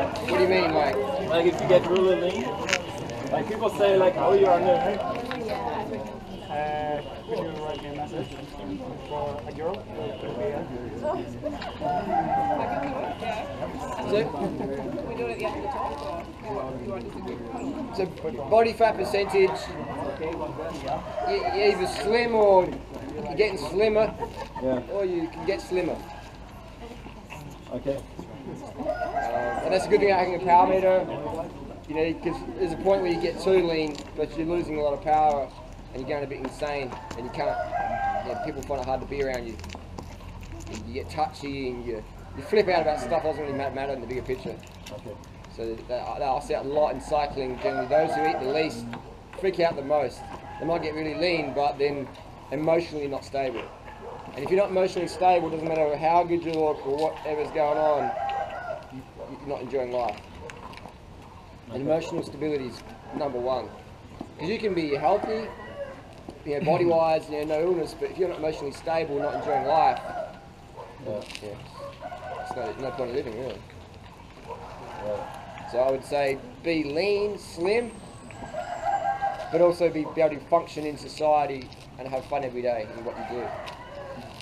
What do you mean, like? Like if you get really lean, like people say like, oh, you're under. Could you write me a message for a girl? So body fat percentage, you're either slim or you're getting slimmer, or you can get slimmer. Okay. And that's a good thing about having a power meter, you know, because there's a point where you get too lean, but you're losing a lot of power and you're going a bit insane, and you can't, you know, people find it hard to be around you. You get touchy and you flip out about stuff that doesn't really matter in the bigger picture. Okay. So I see it a lot in cycling. Generally, those who eat the least freak out the most. They might get really lean, but then emotionally not stable. And if you're not emotionally stable, it doesn't matter how good you look or whatever's going on, you're not enjoying life. And emotional stability is number one. Because you can be healthy, you know, body-wise, you know, no illness, but if you're not emotionally stable, not enjoying life, it's no point in living, really. So I would say be lean, slim, but also be able to function in society and have fun every day in what you do.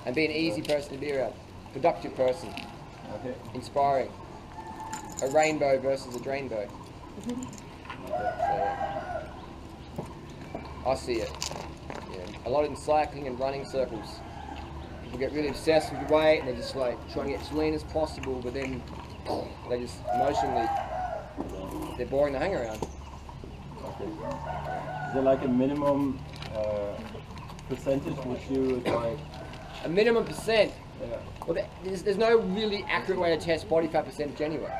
And be an easy person to be around, productive person, inspiring. A rainbow versus a drainbow. So, I see it. Yeah. A lot in cycling and running circles. People get really obsessed with the weight and they're just like trying to get as lean as possible, but then they just emotionally, they're boring to hang around. Okay. Is there like a minimum percentage which you like? A minimum percent? Yeah. Well, there's no really accurate way to test body fat percentage anyway.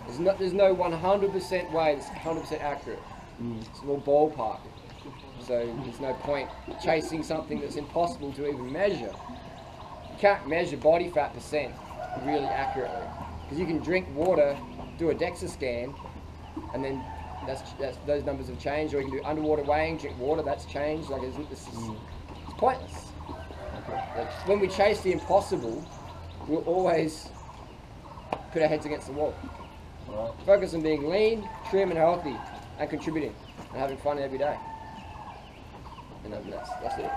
There's no 100% way that's 100% accurate. It's all ballpark. So there's no point chasing something that's impossible to even measure. You can't measure body fat percent really accurately. Because you can drink water, do a DEXA scan, and then those numbers have changed. Or you can do underwater weighing, drink water, that's changed. Like it's pointless. Like, when we chase the impossible, we'll always put our heads against the wall. Right. Focus on being lean, trim and healthy, and contributing, and having fun every day. And that's it.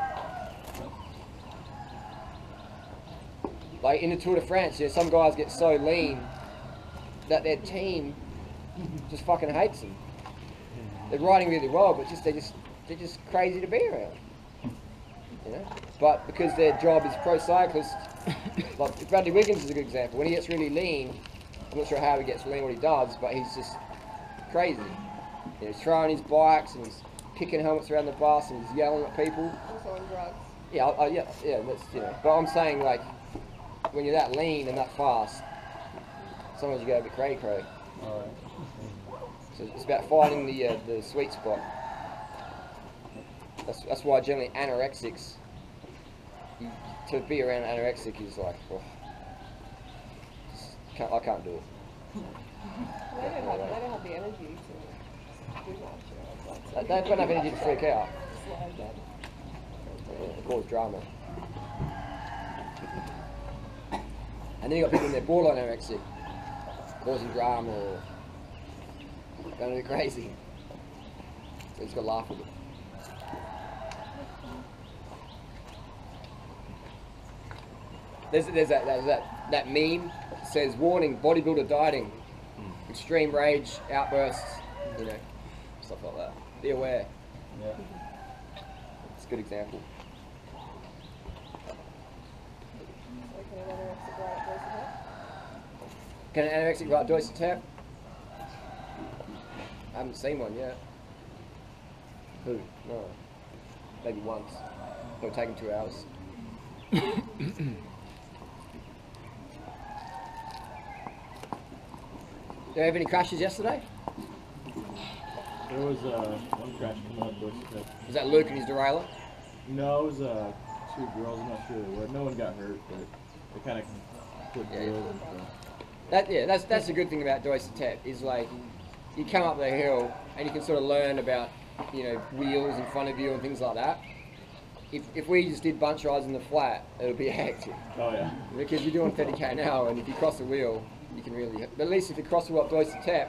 Like in the Tour de France, you know, some guys get so lean that their team just fucking hates them. They're riding really well, but they're just crazy to be around. You know? But because their job is pro cyclist, like Bradley Wiggins is a good example. When he gets really lean, I'm not sure how he gets lean, what he does, but he's just crazy. You know, he's throwing his bikes and he's kicking helmets around the bus and he's yelling at people. Also on drugs. Yeah, that's, you know. But I'm saying, like, when you're that lean and that fast, sometimes you go a bit cray-cray. So it's about finding the sweet spot. That's why generally anorexics, to be around an anorexic is like, oh, I can't do it. They don't have the energy to do much. They don't have energy to freak out. Cause drama. And then you got people in their borderline anorexic causing drama or going a bit crazy. So you just got to laugh with it. There's that meme that says, warning, bodybuilder dieting, extreme rage, outbursts, you know, stuff like that. Be aware. Yeah. It's a good example. Can an anorexic write dose of tap? I haven't seen one yet. Who? No. Maybe once. It'll take him 2 hours. Did you have any crashes yesterday? There was one crash coming up Dorset. Was that Luke and his derailleur? No, it was 2 girls. I'm not sure they were. No one got hurt, but they kind of flipped wheels. That's a good thing about Dorset Tap is like you come up the hill and you can sort of learn about, you know, wheels in front of you and things like that. If we just did bunch rides in the flat, it would be hectic. Oh yeah. Because you're doing 30k an hour, and if you cross the wheel, you can really, but at least if you cross the what goes to tap,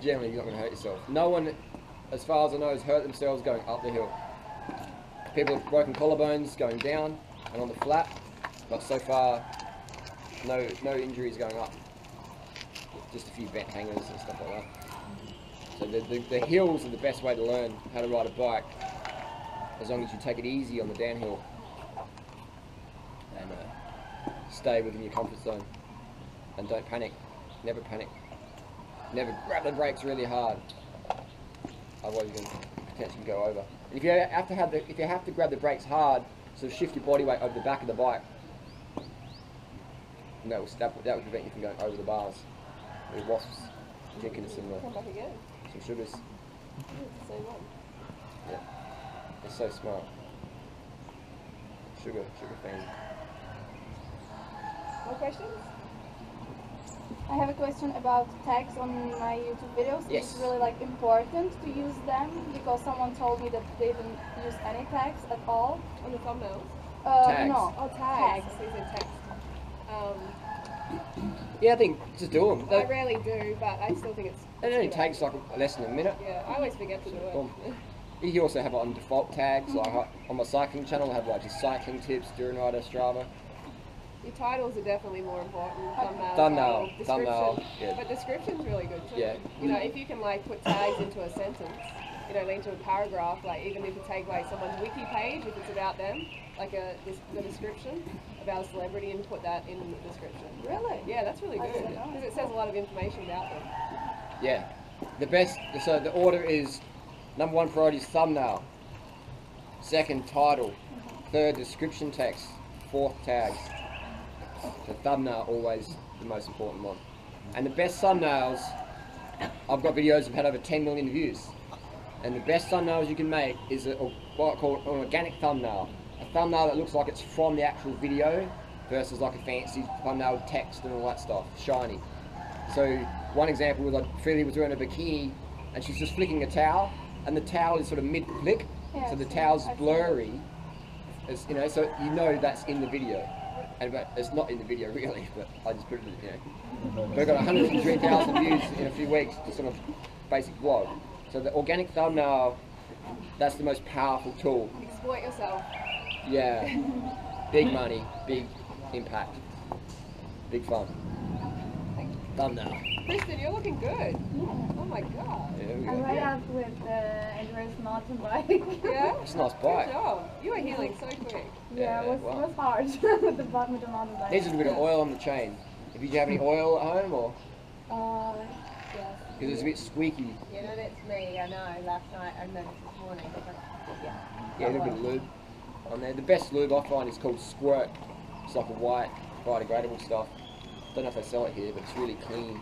generally you're not going to hurt yourself. No one, as far as I know, has hurt themselves going up the hill. People have broken collarbones going down and on the flat, but so far, no injuries going up. Just a few bent hangers and stuff like that. So the hills are the best way to learn how to ride a bike, as long as you take it easy on the downhill and stay within your comfort zone and don't panic. Never panic. Never grab the brakes really hard, otherwise you can potentially go over. And if you have to grab the brakes hard, so shift your body weight over the back of the bike, and that will prevent you from going over the bars. With wasps drinking some sugars. Yeah, they're so smart. Sugar fan. More questions? I have a question about tags on my YouTube videos. Yes. It's really like important to use them because someone told me that they didn't use any tags at all. On the thumbnails? Tags. No. Oh, tags. These are text. Yeah, I think just do them. I rarely do, but I still think it's. It only takes like less than a minute. Yeah, I always forget to do it. You can also have it on default tags. Like on my cycling channel, I have like just cycling tips, During Rider, Strava. Your titles are definitely more important. Thumbnail, description. yeah. But description's really good too. Yeah. You know, if you can like put tags into a sentence, you know, into a paragraph, like even if you take like someone's wiki page, if it's about them, like the description about a celebrity, and put that in the description. Really? Yeah, that's really good because it says a lot of information about them. Yeah. The best. So the order is: number 1 priority is thumbnail. Second, title. Third, description text. Fourth, tags. The thumbnail always the most important one. And the best thumbnails, I've got videos that have had over 10 million views. And the best thumbnails you can make is what I call an organic thumbnail. A thumbnail that looks like it's from the actual video versus like a fancy thumbnail with text and all that stuff, shiny. So one example was like Freely was wearing a bikini and she's just flicking a towel, and the towel is sort of mid-flick, so the towel's blurry, as, you know, so you know that's in the video. And but it's not in the video really, but I just put it in, you know. We've got 103,000 views in a few weeks, just on a basic vlog. So the organic thumbnail, that's the most powerful tool. Exploit yourself. Yeah. Big money, big impact, big fun. Thumbnail. Kristen, you're looking good. Oh my god. Yeah, we I go. ride out with Andrew's mountain bike. Yeah? It's a nice Good bike. job. You are healing so quick. Yeah, it was, well. it was hard with the mountain bike. Needs a little bit of oil on the chain. Did you have any oil at home, or? Yes. Because it's a bit squeaky. Yeah, no, that's me. I know. Last night and then this morning. Yeah, a little bit of lube on there. The best lube I find is called Squirt. It's like a white, biodegradable stuff. Don't know if they sell it here, but it's really clean.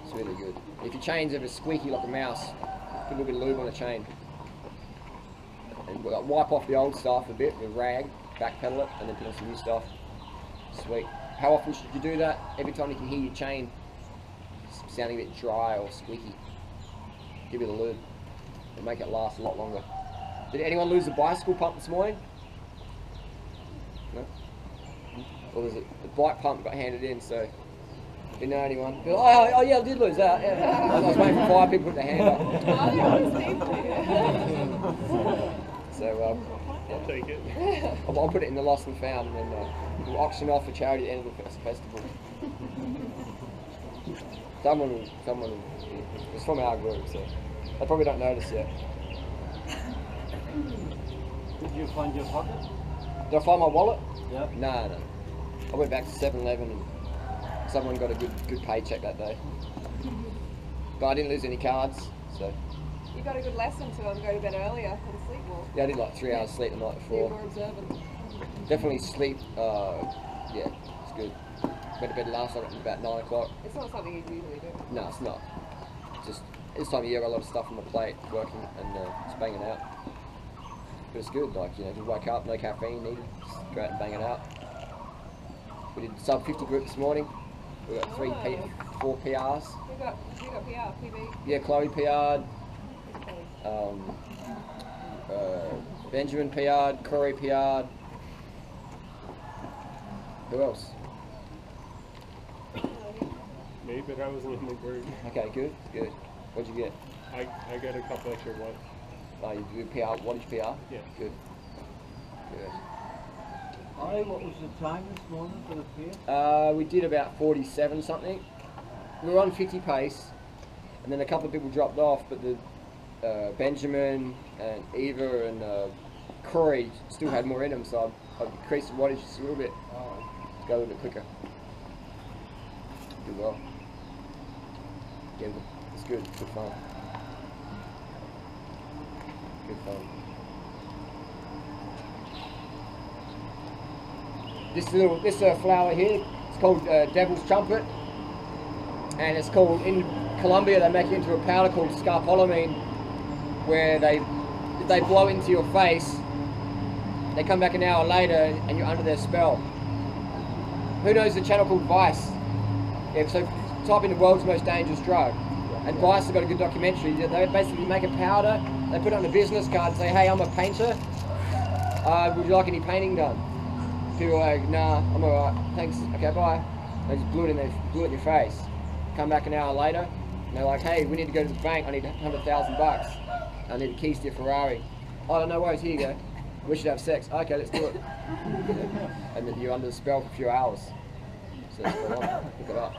It's really good. If your chain's ever squeaky like a mouse, put a little bit of lube on the chain. And like, wipe off the old stuff a bit with a rag, backpedal it, and then put on some new stuff. Sweet. How often should you do that? Every time you can hear your chain sounding a bit dry or squeaky, give it a lube. It'll make it last a lot longer. Did anyone lose the bicycle pump this morning? No? Or was it the bike pump got handed in, so didn't know anyone. Oh yeah, I did lose that. Yeah. I was waiting for 5 people to put their hand up. So I'll take it. I'll put it in the lost and found, and then we'll auction off for charity at the end of the festival. Someone, it's from our group, so they probably don't notice yet. Did you find your pocket? Did I find my wallet? Yeah. No. I went back to 7-Eleven and someone got a good paycheck that day. But I didn't lose any cards, so. You got a good lesson to go to bed earlier and sleep more. Yeah, I did like 3 hours sleep the night Be more before. observant. Definitely sleep, yeah, it's good. Went to bed last night at about 9 o'clock. It's not something you usually do. No, it's not. Just, this time of year I got a lot of stuff on my plate, working and just banging out. But it's good, like, you know, just wake up, no caffeine needed, just go out and bang it out. We did sub 50 group this morning. We got 4 PRs. You got PR, PB. Yeah, Chloe PR'd, Benjamin PR'd, Corey PR'd. Who else? me, but I wasn't in the group. Okay, good, good. What'd you get? I got a couple extra ones. Oh, you do PR. What is PR? Yeah. Good. Good. Ollie, what was the time this morning for the pace? We did about 47 something. We were on 50 pace, and then a couple of people dropped off, but the Benjamin and Eva and Corey still had more in them, so I've increased the wattage just a little bit to go a little bit quicker. Did well. Yeah, it's good. It's good fun. Good fun. This flower here, it's called Devil's Trumpet, and it's called, in Colombia they make it into a powder called scopolamine, where if they blow into your face, they come back an hour later and you're under their spell. Who knows the channel called Vice? Yeah, so type in the world's most dangerous drug, and Vice have got a good documentary. They basically make a powder, they put it on a business card and say, hey, I'm a painter, would you like any painting done? People are like, nah, I'm alright, thanks, okay, bye. They just blew it in your face. Come back an hour later, and they're like, hey, we need to go to the bank, I need $100,000. I need the keys to your Ferrari. Oh, no worries, here you go. We should have sex. Okay, let's do it. And then you're under the spell for a few hours. So it's full on. Look it up.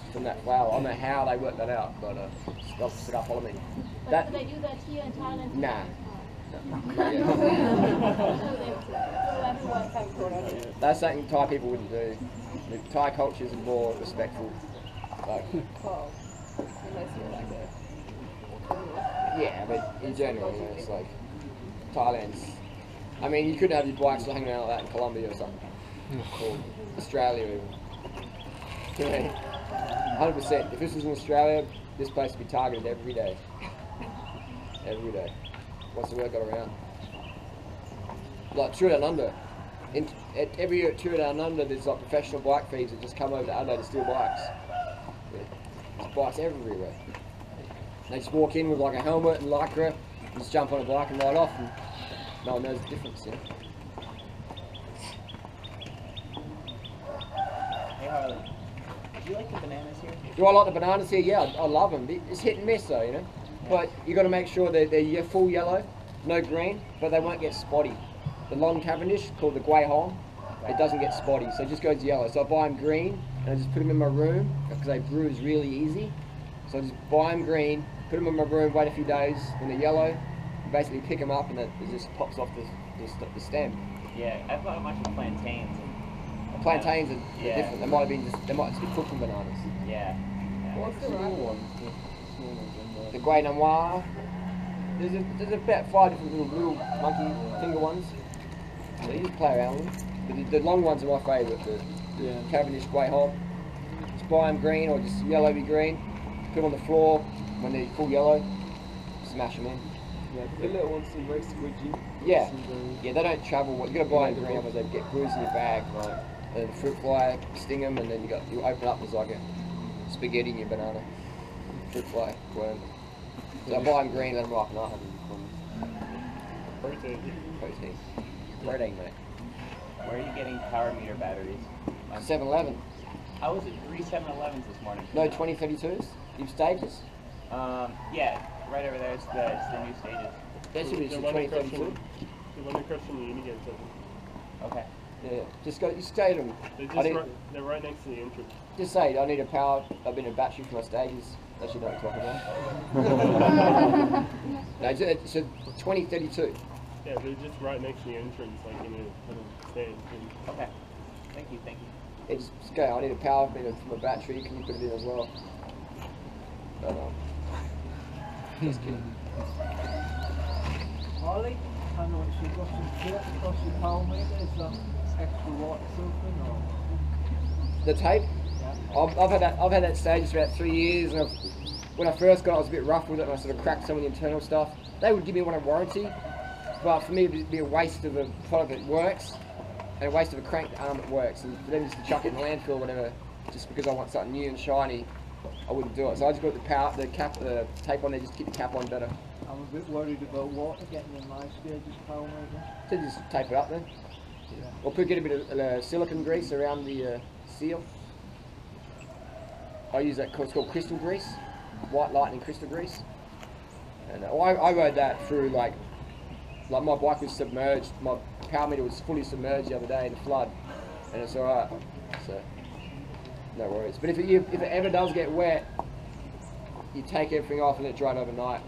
It's from that flower. I don't know how they worked that out, but scopolamine. But do they do that here in Thailand? Nah. That's something Thai people wouldn't do. The Thai cultures are more respectful. Like, Well, unless you're like a criminal. yeah, but in general, you know, it's like Thailand's. I mean, you couldn't have your bikes hanging around like that in Colombia or something, or Australia even. 100%. If this was in Australia, this place would be targeted every day. Every day. Once the word got around. Like Tour Down Under. Every year at Tour Down Under, there's like professional bike thieves that just come over to Adelaide to steal bikes. Yeah. There's bikes everywhere. They just walk in with like a helmet and lycra, and just jump on a bike and ride off, and no one knows the difference. Yeah. Hey Harley, do you like the bananas here? Do I like the bananas here? Yeah, I love them. It's hit and miss though, you know. But you got to make sure they're full yellow, no green, but they won't get spotty. The long Cavendish, called the Guay Hong, it doesn't get spotty, so it just goes yellow. So I buy them green, and I just put them in my room, because they bruise really easy. So I just buy them green, put them in my room, wait a few days, when they're yellow, basically pick them up, and it just pops off the stem. Yeah, I've got a bunch of plantains. Plantains are different. They might just be cooking bananas. Yeah. What's the right one? The Grey Noir. There's about 5 different little monkey finger ones. So you just play around with them. But the long ones are my favourite. The Cavendish Grey Hog. Just buy them green or just yellowy green. Put them on the floor when they're full yellow. Smash them in. Yeah, the little ones seem very squidgy. Yeah. Yeah, they don't travel. You got to buy them green, otherwise they get bruised in your bag. Right. And the fruit fly, sting them, and then you open up. There's like a spaghetti in your banana. Fruit fly worm. So I buy them green, let them ripen up. Protein. Protein, mate. Where are you getting power meter batteries? 7-Eleven. How was it 3 7-Elevens this morning? No 2032s? You've stages? Yeah, right over there. It's the new stages. That should be The just one across 2032. The one across from the Unigans. Okay. Yeah, just go. You stay to them. They're right next to the entrance. Just say I need a power. I've been a battery for my stages. That you know what I'm talking about. No, it's a 2032. Yeah, they're just right next to the entrance, like in a little stand. Okay. Thank you. Yeah, just go. I need a power for my battery. Can you put it in as well? But just kidding. Harley, I know what you've got some tape across your power meter. Is that extra watt something or? The tape. Yeah. I've had that stage for about 3 years, and when I first got it, I was a bit rough with it, and I sort of cracked some of the internal stuff. They would give me one on warranty, but for me it'd be a waste of a product that works, and a waste of a cranked arm that works, and for them just to chuck it in the landfill or whatever, just because I want something new and shiny, I wouldn't do it. So I just put the tape on there, just to keep the cap on better. I'm a bit worried about water getting in my stage's power meter. So just tape it up then, or get a bit of silicone grease around the seal. I use that, it's called crystal grease, white lightning crystal grease. And I rode that through like my bike was submerged, my power meter was fully submerged the other day in the flood, and it's alright, so no worries. But if it ever does get wet, you take everything off and let it dry overnight,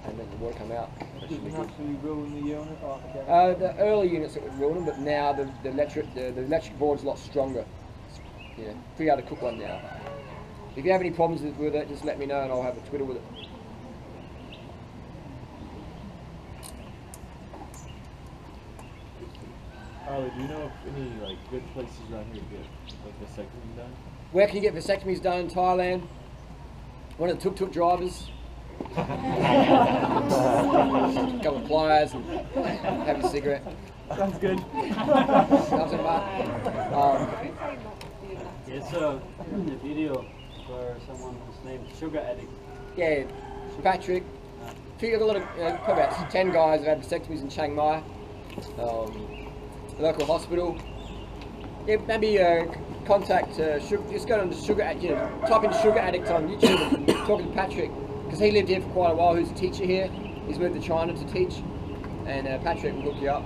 and then the water come out. Does it actually ruin the unit altogether? The early units it would ruin them, but now the electric board's a lot stronger. Yeah, pretty hard to cook one now. If you have any problems with it, just let me know and I'll have a Twitter with it. Harley, do you know of any like good places around here to get like vasectomy done? Where can you get vasectomies done in Thailand? One of the tuk-tuk drivers. Couple of pliers and have a cigarette. Sounds good. Nothing but. It's a video for someone who's named Sugar Addict. Yeah, Patrick. I think a lot of, probably about 10 guys have had vasectomies in Chiang Mai, the local hospital. Yeah, maybe contact Sugar. Just go on to Sugar Addict. Type in Sugar Addict on YouTube and talk to Patrick, because he lived here for quite a while. Who's a teacher here? He's moved to China to teach, and Patrick will hook you up.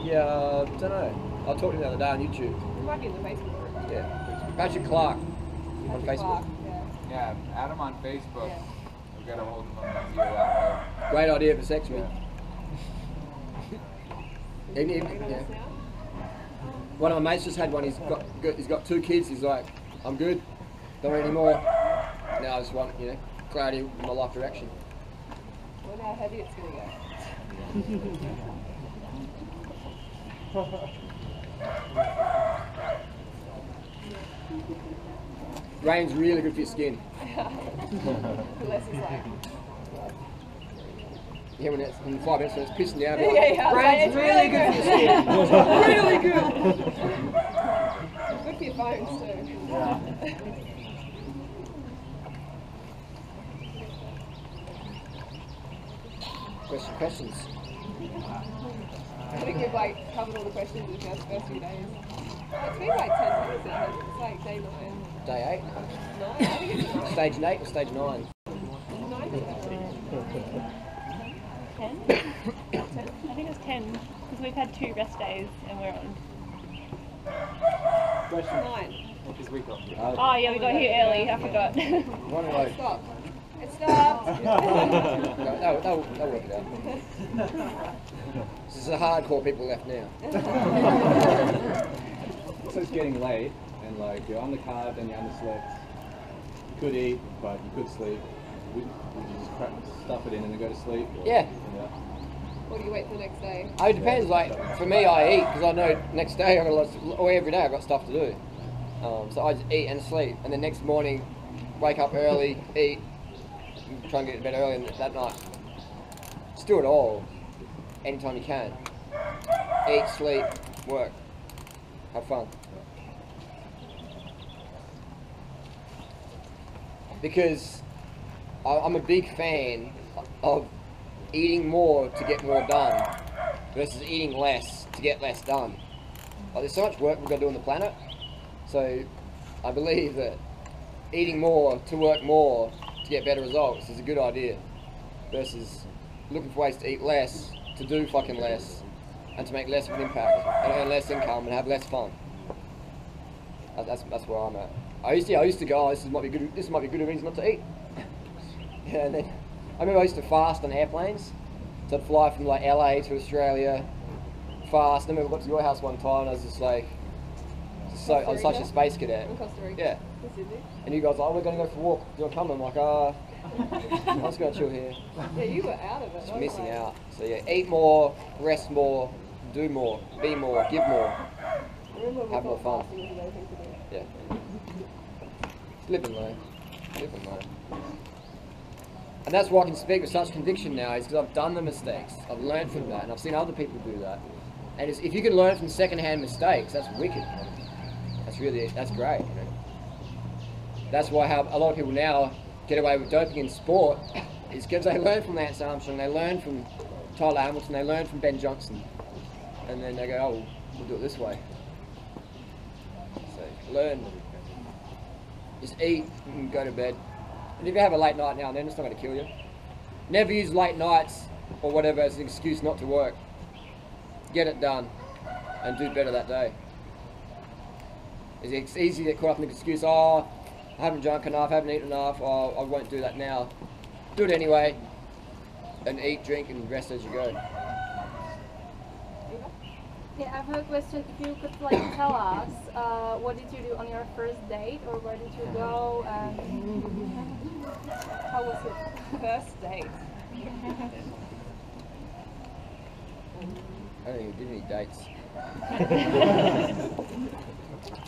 Yeah, don't know. I talked to him the other day on YouTube. It might be in the Facebook group. Yeah, Patrick Clark on Patrick Facebook. Clark, Yeah, add him on Facebook. Yeah. We've got a hold of him and see what that Great idea for vasectomy. Are you on this now? One of my mates just had one. He's got 2 kids. He's like, I'm good. Don't want any more. Now I just want clarity in my life direction. I wonder how heavy it's going to Rain's really good for your skin. go. Less is like. Yeah, when it's in 5 minutes when it's pissing down. Yeah, Rain's it's really good. really good. Good for your phones too. Questions? I think we've like covered all the questions in the first few days. It's been like 10 days now. It's like day 9. Day 9? I think it's 8? Stage 8 or stage 9? 9. 10? 10? I think it's 10, because we've had 2 rest days and we're on. Question. 9. Is we got Oh yeah, we got here early, I forgot. One of those. Stop. It stopped. They'll work it out. This is the hardcore people left now. So it's getting late, and like you're undercarved and you're underslept. You could eat, but you could sleep. Would you just stuff it in and then go to sleep? Or, Yeah. Or do you wait till the next day? It depends. Like for me, I eat because I know next day or every day I've got stuff to do. So I just eat and sleep, and then next morning, wake up early, eat, try and get to bed early that night. Just do it all, anytime you can. Eat, sleep, work, have fun. Because I'm a big fan of eating more to get more done versus eating less to get less done. Like, there's so much work we've got to do on the planet, so I believe that eating more to work more to get better results is a good idea versus looking for ways to eat less to do fucking less and to make less of an impact and earn less income and have less fun. That's where I'm at. I used to go, oh, this might be good reasons not to eat. Yeah, and then I remember I used to fast on airplanes. So I'd fly from like LA to Australia, fast. And I remember I got to your house one time and I was just like, I was such a space cadet. In Costa Rica? Yeah. In Sydney? And you guys are like, oh, we're going to go for a walk. Do you want to come? I'm like, I'm just going to chill here. Yeah, you were out of it. Just missing out. So yeah, eat more, rest more, do more, be more, give more, have more fun. Yeah. Live and learn. Live and learn. And that's why I can speak with such conviction now, is because I've done the mistakes. I've learned from that, and I've seen other people do that. And if you can learn from second-hand mistakes, that's wicked. That's great. You know? That's why how a lot of people now get away with doping in sport, is because they learn from Lance Armstrong, they learn from Tyler Hamilton, they learn from Ben Johnson, and then they go, oh, we'll do it this way. So learn Just eat and go to bed. And if you have a late night now and then, it's not going to kill you. Never use late nights or whatever as an excuse not to work. Get it done and do better that day. It's easy to get caught up in the excuse, oh, I haven't drunk enough, I haven't eaten enough, oh, I won't do that now. Do it anyway, and eat, drink, and rest as you go. Yeah, I have a question. If you could like tell us, what did you do on your first date, or where did you go, and how was it? First date. I don't even did any dates.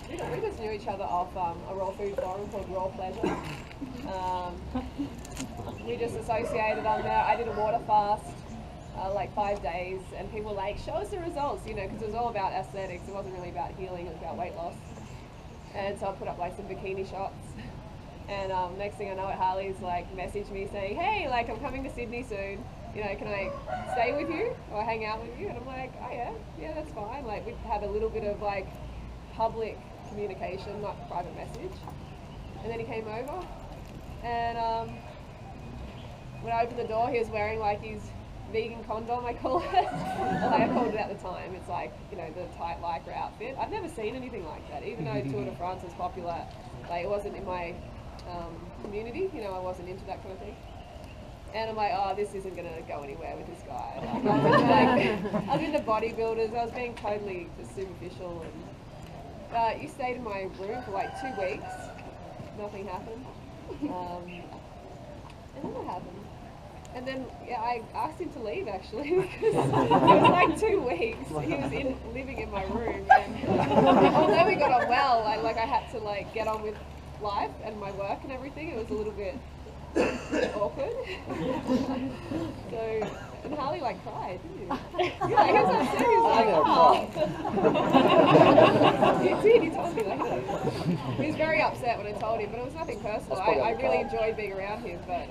We just knew each other off a raw food forum called Raw Pleasure. We just associated on there. I did a water fast, like 5 days, and people were like, show us the results, you know, because it was all about aesthetics. It wasn't really about healing, it was about weight loss. And so I put up like some bikini shots. And next thing I know, Harley's like messaged me saying, hey, like I'm coming to Sydney soon. You know, can I stay with you or hang out with you? And I'm like, oh yeah, that's fine. Like we had a little bit of like public communication, not private message. And then he came over, and when I opened the door, he was wearing like his vegan condom, I call it. Well, I called it at the time. It's like, you know, the tight lycra outfit. I've never seen anything like that, even though Tour de France was popular. Like it wasn't in my community, you know, I wasn't into that kind of thing. And I'm like, oh, this isn't going to go anywhere with this guy. I was into bodybuilders, I was being totally just superficial. And you stayed in my room for like 2 weeks, nothing happened. And then what happened? And then, yeah, I asked him to leave actually, because it was like 2 weeks. He was living in my room, and although we got on well, I had to like get on with life and my work and everything. It was a little bit awkward. So, and Harley like cried, didn't you? Yeah, he was upset. He was like, oh. He did, he told me later. He was very upset when I told him, but it was nothing personal. I really enjoyed being around him, but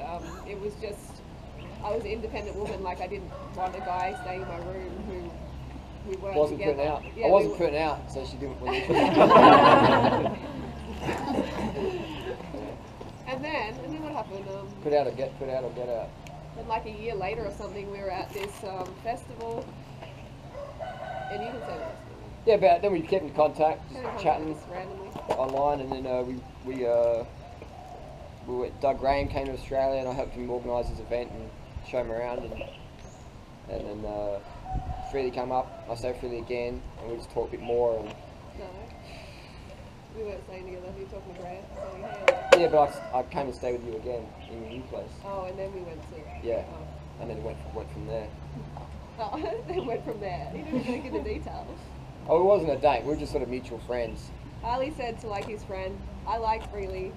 it was just, I was an independent woman. Like I didn't want a guy staying in my room who we weren't Wasn't together. putting out. Yeah, I wasn't putting out, so she didn't want to. And then what happened? Put out or get out. And like a year later or something, we were at this festival, and you can say this. Yeah, but then we kept in contact, just chatting randomly online, and then Doug Graham came to Australia, and I helped him organise his event and show him around, and then Freely came up. I stayed Freely again, and we just talked a bit more. And no, we weren't staying together. We were talking to Grant, saying, hey. Yeah, but I came and stayed with you again in your new place. Oh, and then we went to. Yeah, and then went from there. Oh, then went from there. You didn't even get the details. Oh, it wasn't a date. We were just sort of mutual friends. Harley said to like his friend, I like Freely.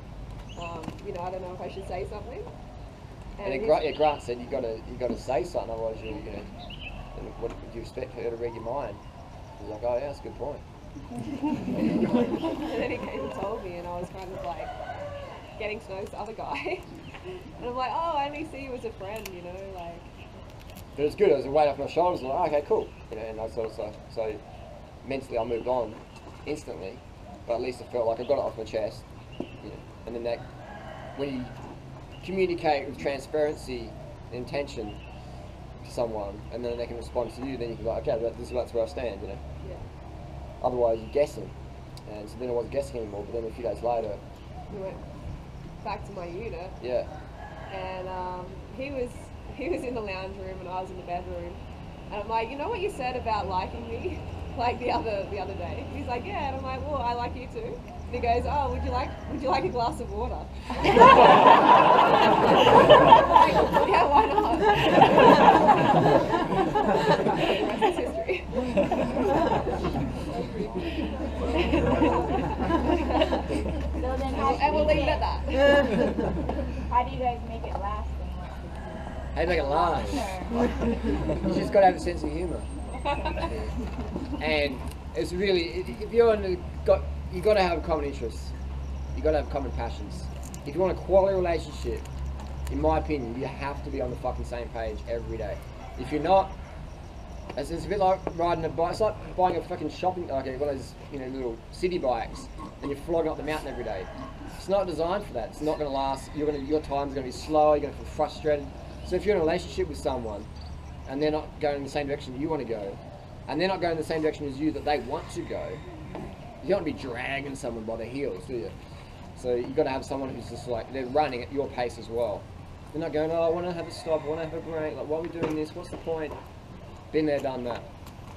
You know, I don't know if I should say something. And then Grant said, you got to say something, otherwise you're going to. And what do you expect her to read your mind? He was like, oh yeah, that's a good point. And then he came and told me, and I was kind of like getting to know this other guy. And I'm like, oh, I only see you as a friend, you know, like. But it's good. It was a weight off my shoulders. Like, oh, okay, cool. You know, and I sort of so mentally I moved on instantly, but at least I felt like I got it off my chest. You know, and then that when you communicate with transparency and intention to someone, and then they can respond to you, then you can be like, okay, that's where I stand. You know. Yeah. Otherwise, you're guessing, and so then I wasn't guessing anymore. But then a few days later, we went back to my unit. Yeah. And he was in the lounge room and I was in the bedroom. And I'm like, you know what you said about liking me, like the other day? He's like, yeah. And I'm like, well, I like you too. And he goes, oh, would you like a glass of water? Like, yeah, why not? The rest is history. So then And we'll leave it at that. How do you guys make it last? how do you make it last? You just got to have a sense of humour. And it's really, if you're you got to have common interests. You got to have common passions. If you want a quality relationship, in my opinion, you have to be on the fucking same page every day. If you're not, It's a bit like riding a bike. It's like buying a fucking shopping, like one of those, you know, little city bikes, and you're flogging up the mountain every day. It's not designed for that. It's not going to last. Your time's going to be slow. You're going to feel frustrated. So if you're in a relationship with someone, and they're not going in the same direction you want to go, and they're not going in the same direction as you that they want to go, you don't want to be dragging someone by the heels, do you? So you've got to have someone who's just like, they're running at your pace as well. They're not going, oh, I want to have a stop, I want to have a break, like, why are we doing this, what's the point? Been there, done that.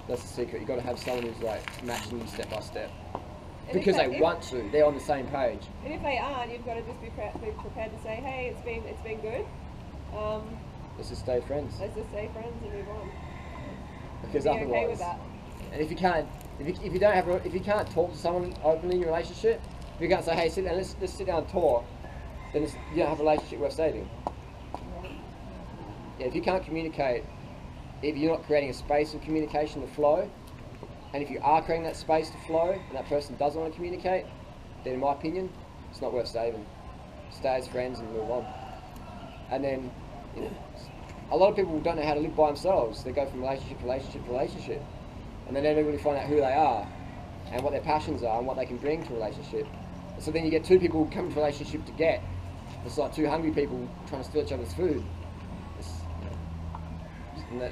That's the secret. You've got to have someone who's like matching you step by step. Because they want to, they're on the same page. And if they aren't, you've got to just be prepared to say, hey, it's been good. Let's just stay friends. Let's just stay friends and move on. Because be otherwise, okay with that. And if you can't talk to someone openly in your relationship, if you can't say, hey, sit down, let's sit down and talk, then you don't have a relationship worth saving. Yeah, if you can't communicate, if you're not creating a space of communication to flow, and if you are creating that space to flow, and that person doesn't want to communicate, then in my opinion, it's not worth saving. Stay as friends and move on. And then, you know, a lot of people don't know how to live by themselves. They go from relationship to relationship to relationship, and they never really find out who they are, and what their passions are, and what they can bring to a relationship. So then you get two people coming to a relationship to get. It's like two hungry people trying to steal each other's food. It's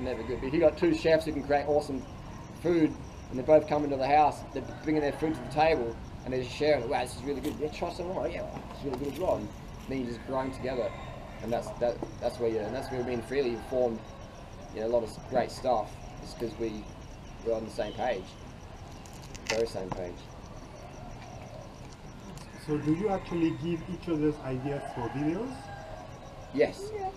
never good. But if you've got two chefs who can create awesome food, and they both come into the house, they're bringing their food to the table, and they're just sharing it. Wow, this is really good. Yeah, try some more. Yeah, it's really good as well. And then you're just growing together, and that's where me and Freely formed, you know, a lot of great stuff. It's because we're on the same page, very same page. So do you actually give each other's ideas for videos? Yes. Yeah.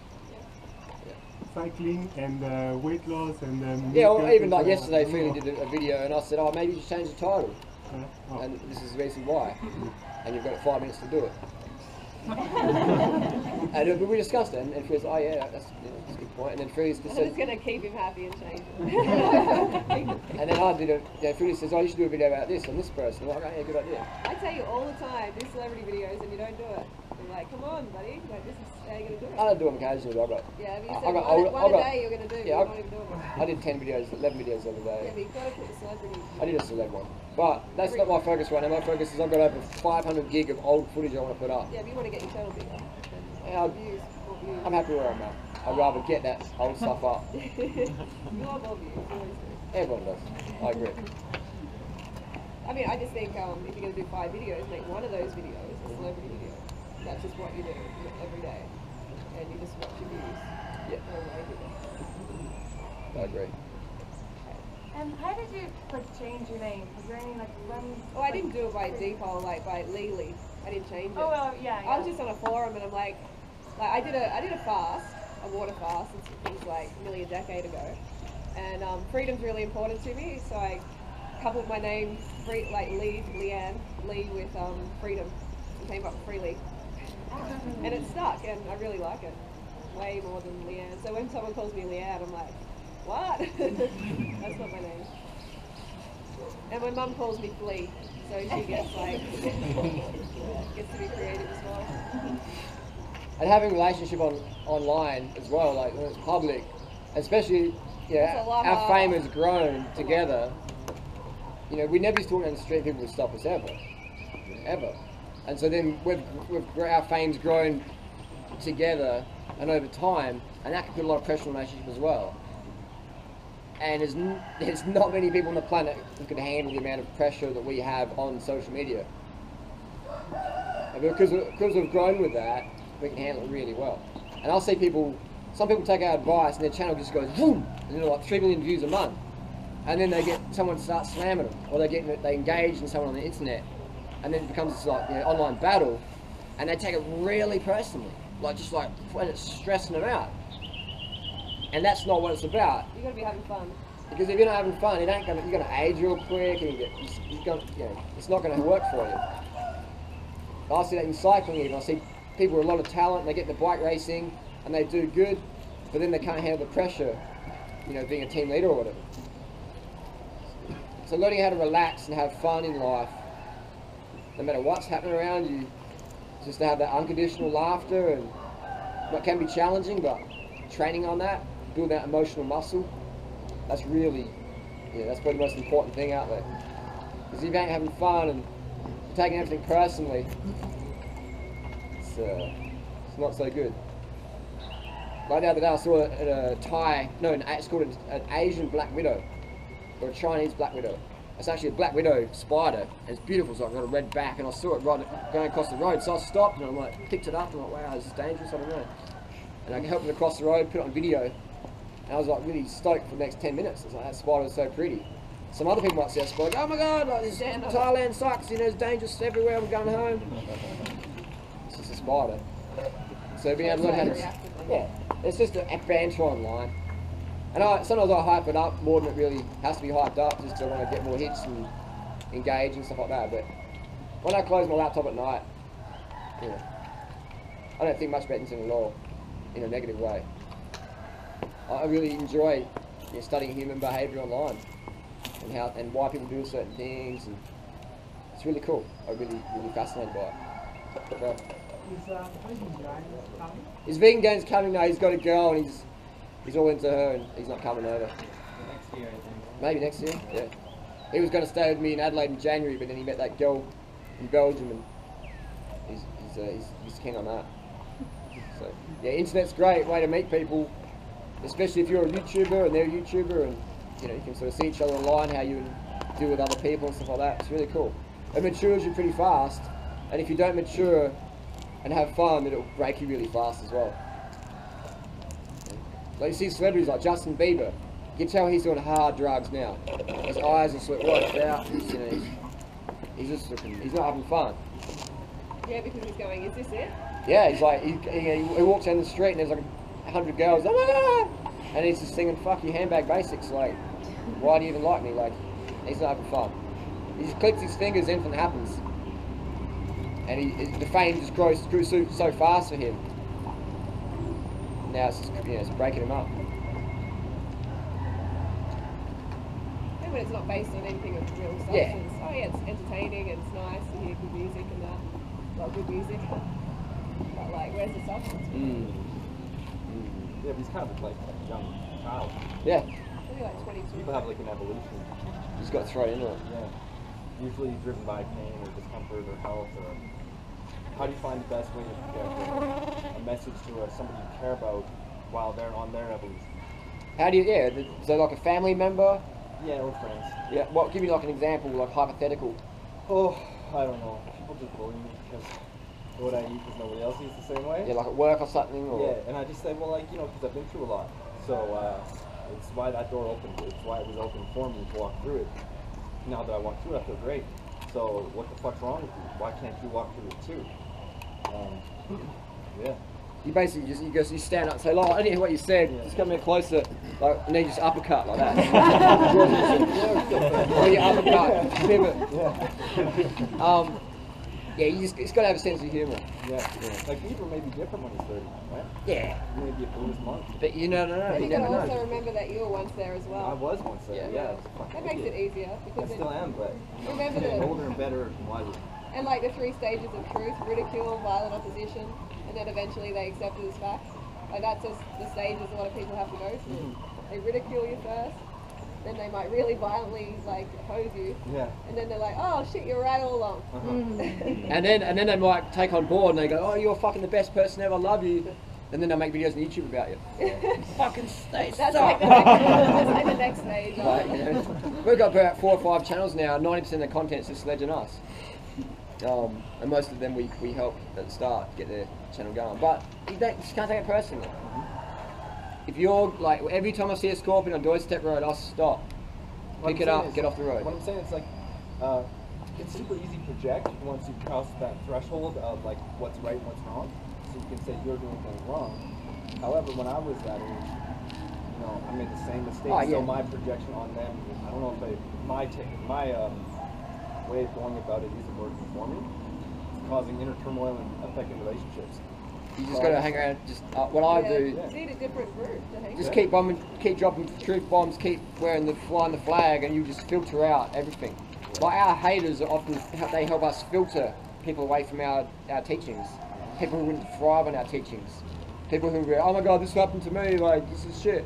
Cycling and weight loss and yeah, or even like yesterday, Freely did a video, and I said, oh, maybe you should change the title. Oh. And this is the reason why. And you've got 5 minutes to do it. But we discussed it, and Freely said, oh yeah, that's a good point. And then Freely just said, it's going to keep him happy and change it. and then I did it. Yeah, Freely says, oh, you should do a video about this on this person. I'm like, oh, yeah, good idea. I tell you all the time, do celebrity videos and you don't do it. You're like, come on, buddy. Like, this is how you're going to do it. I don't do them occasionally, but yeah, but you said one a day you're going to do. Yeah, you're not even doing it. I did 10 videos, 11 videos the other day. Yeah, but you've got to put the celebrity. I did a celeb one. But that's not my focus right now. My focus is I've got over 500 gig of old footage I want to put up. Yeah, but you want to get your channel bigger. Yeah, Views, more views. I'm happy where I'm at. I'd rather get that old stuff up. You want more views, you always do. Everyone does. I agree. I mean, I just think if you're going to do 5 videos, make one of those videos a celebrity video. That's just what you do every day. And you just watch your views. Yeah. I agree. And how did you change your name? Was there any when? Oh, I didn't do it by default, by legally. I didn't change it. Oh well, yeah. I was just on a forum and I'm like I did a fast, a water fast. It was like nearly a decade ago, and freedom's really important to me. So I coupled my name, Leanne Lee with freedom, and came up with Freely, and it stuck, and I really like it way more than Leanne. So when someone calls me Leanne, I'm like, what? That's not my name. And my mum calls me Flea, so she gets gets to be creative as well. And having a relationship online as well, like when it's public, especially, our fame has grown together. You know, we never used to walk down the street, people would stop us ever. And so then our fame's grown together and over time, and that can put a lot of pressure on the relationship as well. And there's not many people on the planet who can handle the amount of pressure that we have on social media. And because we've grown with that, we can handle it really well. And I'll see some people take our advice and their channel just goes boom, and they're like 3 million views a month. And then they get someone to start slamming them, or they engage in someone on the internet, and then it becomes this online battle, and they take it really personally, when it's stressing them out. And that's not what it's about. You got to be having fun. Because if you're not having fun, you're going to age real quick, and it's not going to work for you. I see that in cycling even. I see people with a lot of talent, and they get into bike racing, and they do good, but then they can't handle the pressure, being a team leader or whatever. So learning how to relax and have fun in life, no matter what's happening around you, just to have that unconditional laughter, and what can be challenging, but training on that, build that emotional muscle, That's really, that's probably the most important thing out there. Because if you ain't having fun and taking everything personally, it's not so good. Like the other day I saw a Thai, no, it's called an Asian black widow, or a Chinese black widow. It's actually a black widow spider, and it's beautiful, so I've got a red back, and I saw it going across the road, so I stopped and I'm like, picked it up, and I'm like, wow, this is dangerous, I don't know. And I helped it across the road, put it on video, and I was like really stoked for the next 10 minutes. I was like, that spider was so pretty. Some other people might see that spider, go, oh my god, like, this Thailand sucks, it's dangerous everywhere, I'm going home. It's just a spider. So being able to learn how to, it's just a banter online. And sometimes I hype it up more than it really has to be hyped up, just because I want to get more hits and engage and stuff like that. But when I close my laptop at night, I don't think much about internet at all, in a negative way. I really enjoy studying human behaviour online and why people do certain things, and it's really cool. I'm really fascinated by it. So, his vegan game's coming now. He's got a girl and he's all into her, and he's not coming over. Next year, I think. Maybe next year, yeah. He was going to stay with me in Adelaide in January, but then he met that girl in Belgium, and he's keen on that. So yeah, internet's a great way to meet people, especially if you're a YouTuber and they're a YouTuber, and you can sort of see each other online, how you deal with other people and stuff like that. It's really cool. It matures you pretty fast, and if you don't mature and have fun, it'll break you really fast as well. Like you see celebrities like Justin Bieber, you can tell he's doing hard drugs now. His eyes are sort of wiped out. He's just he's not having fun. Yeah, because he's going, is this it? Yeah, he's like, he walks down the street and there's like 100 girls, ah! And he's just singing fuck you handbag basics, like, why do you even like me? Like, he's not having fun. He just clicks his fingers, anything happens. And the fame just grew so fast for him. Now it's breaking him up. Yeah, but it's not based on anything of real substance. Yeah. Oh yeah, it's entertaining and it's nice to hear good music and that. Well, good music. But like, where's the substance? Yeah, but he's kind of like a young child. Yeah. Maybe like 22. People have like an evolution. You just got to throw it into it. Yeah. Usually driven by pain or discomfort or health or... How do you find the best way to get a message to somebody you care about while they're on their evolution? How do you, so like a family member? Yeah, or friends. Yeah, well, give me like an example, like hypothetical. Oh, I don't know. People just bully me because what I eat because nobody else eats the same way. Yeah, like at work or something? Or? Yeah, and I just say, well, like, because I've been through a lot. So it's why that door opened. It's why it was open for me to walk through it. Now that I walk through it, I feel great. So what the fuck's wrong with you? Why can't you walk through it too? Yeah. You basically you stand up and say, "Oh, I didn't hear what you said. Yeah. Just come in closer." Like, and then you just uppercut like that. Or you uppercut, pivot. Yeah. Yeah, it's got to have a sense of humour. Yeah. Like Bieber may be different when he's 30, right? Yeah. He may be a Buddhist monk. But you never know. But you gotta also remember that you were once there as well. I was once there. Yeah. That makes it easier because I still am, but remember getting older and better and wiser. And like the 3 stages of truth: ridicule, violent opposition, and then eventually they accept it as fact. Like that's just the stages a lot of people have to go through. They ridicule you first, then they might really violently like oppose you. Yeah. And then they're like, oh shit, you're right all along. And then they might take on board and they go, oh, you're fucking the best person ever, I love you. And then they'll make videos on YouTube about you. Fucking stay that's like the next stage. Like, we've got about 4 or 5 channels now. 90% of the content's just Sledge and us. And most of them we help at the start get their channel going. But you just can't take it personally. If you're like, every time I see a scorpion on Doorstep Road, I'll stop. Pick it up, get off the road. What I'm saying is like, it's super easy to project once you cross that threshold of like what's right and what's wrong. So you can say you're doing things wrong. However, when I was that age, I made the same mistake. Oh, yeah. So my projection on them, I don't know if my way of going about it isn't working for me. It's causing inner turmoil and affecting relationships. You just got to hang around. Just what I do. You need a different route to hang. Just keep bombing, keep dropping truth bombs, keep flying the flag, and you just filter out everything. Like our haters are often they help us filter people away from our teachings. People who wouldn't thrive on our teachings. People who go, oh my god, this happened to me. Like this is shit.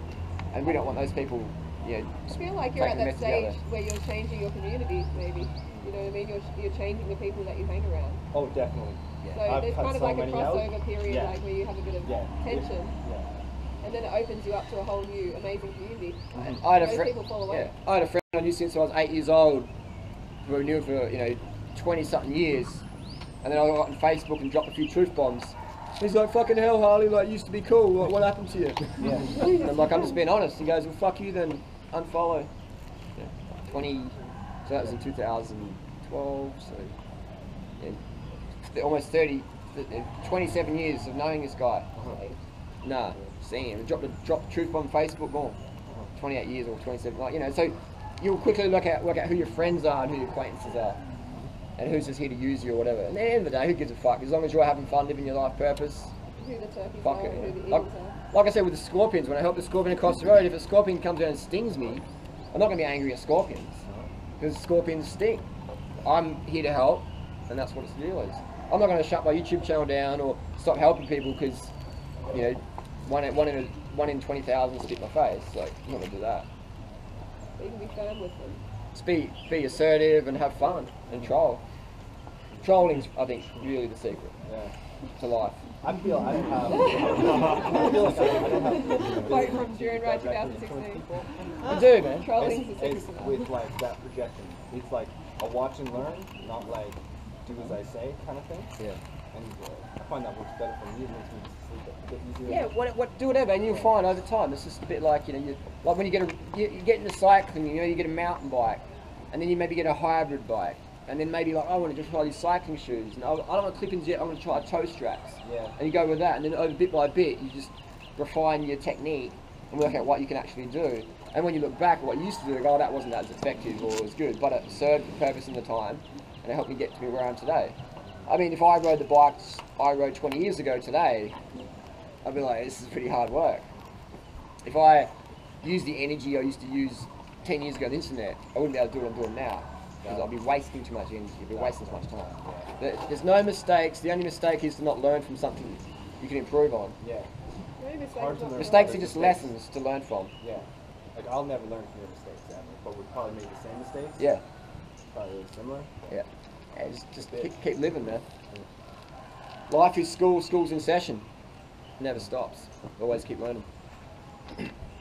And we don't want those people, you know, I feel like you're at take the that message out stage there. where you're changing your community, maybe. You know what I mean? You're changing the people that you hang around. Oh, definitely. So I've there's cut kind of so like a many out. crossover period, Yeah. like where you have a bit of tension, and then it opens you up to a whole new amazing community. I had a Most friend. people fall away. Yeah, I had a friend I knew since I was 8 years old. We knew for 20-something years, and then I got on Facebook and dropped a few truth bombs. He's like, "Fucking hell, Harley! Like, used to be cool. What happened to you?" Yeah. And I'm like, "I'm just being honest." He goes, "Well, fuck you then. Unfollow." Yeah. So that was in 2012. So yeah, almost 27 years of knowing this guy. Nah, seeing him. Dropped a truth bomb on Facebook. Gone. 28 years or 27. Like, so you'll quickly work out who your friends are and who your acquaintances are, and who's just here to use you or whatever. And at the end of the day, who gives a fuck? As long as you're having fun, living your life purpose. Who the turkeys Fuck are it. and who the Like, eagles are. like I said with the scorpions, when I help the scorpion across the road, if a scorpion comes down and stings me, I'm not going to be angry at scorpions, because scorpions sting. I'm here to help, and that's what the deal is. I'm not going to shut my YouTube channel down or stop helping people because, one in 20,000 spit my face. Like, I'm not going to do that. But you can be firm with them. Just be assertive and have fun and troll. Trolling's, I think, really the secret to life. I feel I don't have. I feel like I don't have. Quote from June Ride 2016. I do, man. Trolling's the secret It's to that. with like that projection. It's like a watch and learn, not like do as I say kind of thing. Yeah. And I find that works better for me. It makes me sleep a bit easier. Yeah, do whatever, and you'll find over time. It's just a bit like like when you get into cycling. You get a mountain bike, and then you maybe get a hybrid bike, and then maybe like I want to just try these cycling shoes, and I don't want clip-ins yet. I want to try toe straps. Yeah. And you go with that, and then over bit by bit, you just refine your technique and work out what you can actually do. And when you look back at what you used to do, oh, that wasn't as effective or as good, but it served the purpose in the time, and it helped me get to where I am today. I mean, if I rode the bikes I rode 20 years ago today, I'd be like, this is pretty hard work. If I used the energy I used to use 10 years ago on the internet, I wouldn't be able to do what I'm doing now, because I'd be wasting too much energy, I'd be wasting too much time. There's no mistakes. The only mistake is to not learn from something you can improve on. Yeah. Mistakes are just lessons to learn from. Yeah. Like I'll never learn from your mistakes ever, but we'd probably make the same mistakes. Yeah. Probably really similar. Yeah. Just keep living, man. Life is school. School's in session. Never stops. Always keep learning.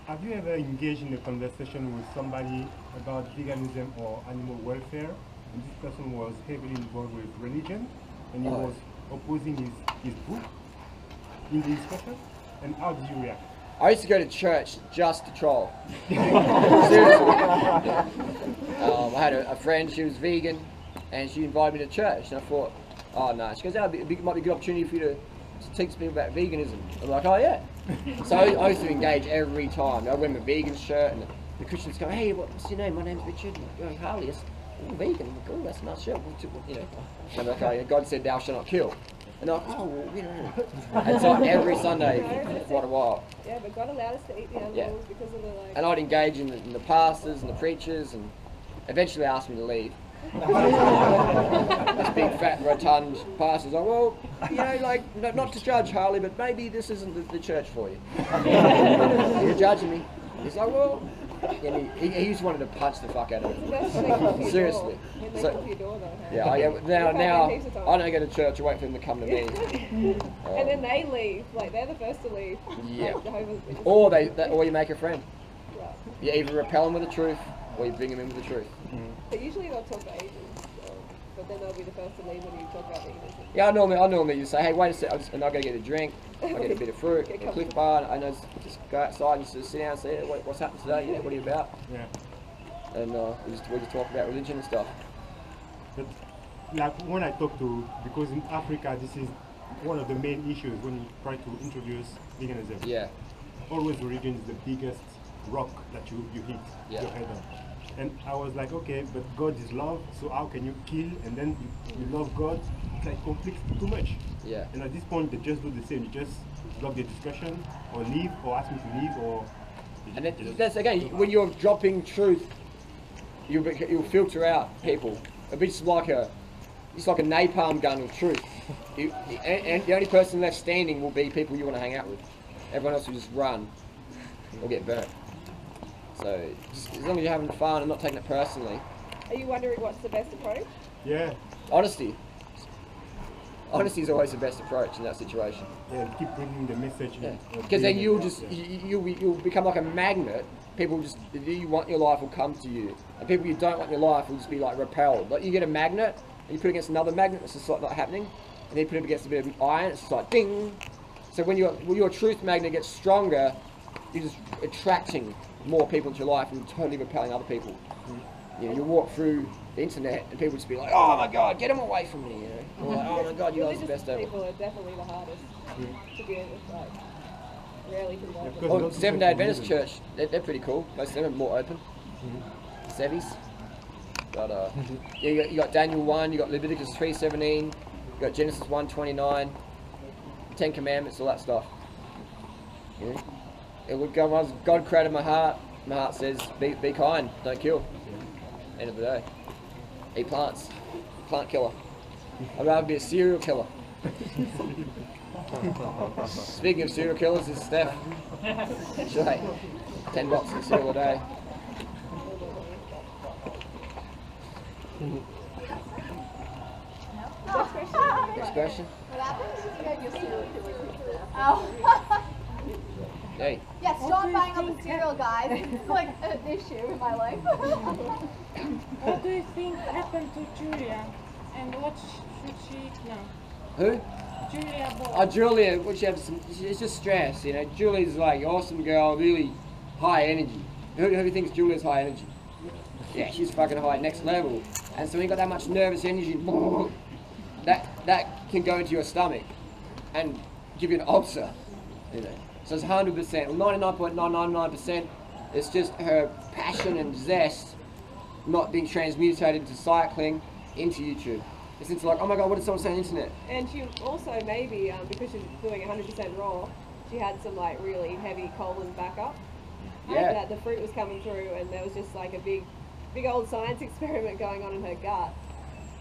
Have you ever engaged in a conversation with somebody about veganism or animal welfare, and this person was heavily involved with religion, and he was opposing his book in the discussion? And how did you react? I used to go to church just to troll. Seriously. I had a friend, she was vegan, and she invited me to church, and I thought, oh no. She goes, oh, it might be a good opportunity for you to teach people about veganism. I'm like, oh yeah. So I used to engage every time. I wear my vegan shirt, and the Christians go, hey, what's your name? My name's Richard. I'm like, Harley. I'm vegan. I'm like, oh, that's a nice shirt. And I'm like, oh, God said, thou shalt not kill. And they're like, oh, well, And so every Sunday for quite a while. Yeah, but God allowed us to eat the animals because of the like. And I'd engage in the pastors and the preachers, and eventually asked me to leave. This big fat rotund pastor's like, well, not to judge Harley, but maybe this isn't the church for you. You're judging me. He's like, well, and he just wanted to punch the fuck out of me. Seriously. Now I don't go to church. I wait for them to come to me. And then they leave. Like they're the first to leave. Yeah. Like, or you make a friend. Right. You either repel them with the truth, or you bring them in with the truth. But usually they'll talk about Asians, but then they'll be the first to leave when you talk about veganism. Yeah, I normally just say, hey, wait a second, and I'll go get a drink, I'll get a bit of fruit, a Cliff Bar, and I just go outside and just sit down and say, hey, what's happened today? Yeah, what are you about? Yeah. And we just talk about religion and stuff. But like when I talk to, because in Africa this is one of the main issues when you try to introduce veganism. Yeah. Always religion is the biggest rock that you hit your head on. And I was like, okay, but God is love, so how can you kill and then you love God? It's like conflict too much. Yeah. And at this point, they just do the same. You just love the discussion, or leave, or ask me to leave, or. And that's again, when you're dropping truth, you'll filter out people. It's like a napalm gun of truth. And the only person left standing will be people you want to hang out with. Everyone else will just run or get burnt. So just as long as you're having fun and not taking it personally. Are you wondering what's the best approach? Yeah. Honesty. Honesty is always the best approach in that situation. Yeah, keep bringing the message. Yeah. Because then you'll become like a magnet. People just, if you want your life will come to you. And people you don't want in your life will just be like repelled. Like you get a magnet, and you put it against another magnet, it's just like not happening. And then you put it against a bit of iron, it's just like ding. So when your truth magnet gets stronger, you're just attracting more people into your life and totally repelling other people. You know, you walk through the internet and people just be like, oh my God, get them away from me, you know. Or like, oh my God, you guys are the best ever. People are definitely the hardest to be with, like, rarely converted. Well, Seventh-day Adventist Church, they're pretty cool. Most of them are more open. Sevies. But yeah, you got Daniel 1, you got Leviticus 3:17, you got Genesis 1:29, 10 Commandments, all that stuff. Yeah. It would go, God created my heart says, be kind, don't kill. End of the day. Eat plants. Plant killer. I'd rather be a serial killer. Speaking of serial killers, this is Steph. She'll eat 10 boxes of cereal a day. Next question. What happens if you get your cereal killer? Oh. Hey. Yeah, stop buying up the cereal, guys. It's like an issue in my life. What do you think happened to Julia? And what should she eat now? Who? Julia Ball. Oh, Julia, well, it's just stress, you know. Julia's like awesome girl, really high energy. Who thinks Julia's high energy? Yeah, she's fucking high, next level. And so when you got that much nervous energy, that can go into your stomach and give you an ulcer, you know. So it's 100%, well 99.999%, it's just her passion and zest not being transmutated into cycling into YouTube. It's into like, oh my God, what did someone say on the internet? And she also maybe, because she's doing 100% raw, she had some like really heavy colon backup. Yeah. That the fruit was coming through and there was just like a big old science experiment going on in her gut.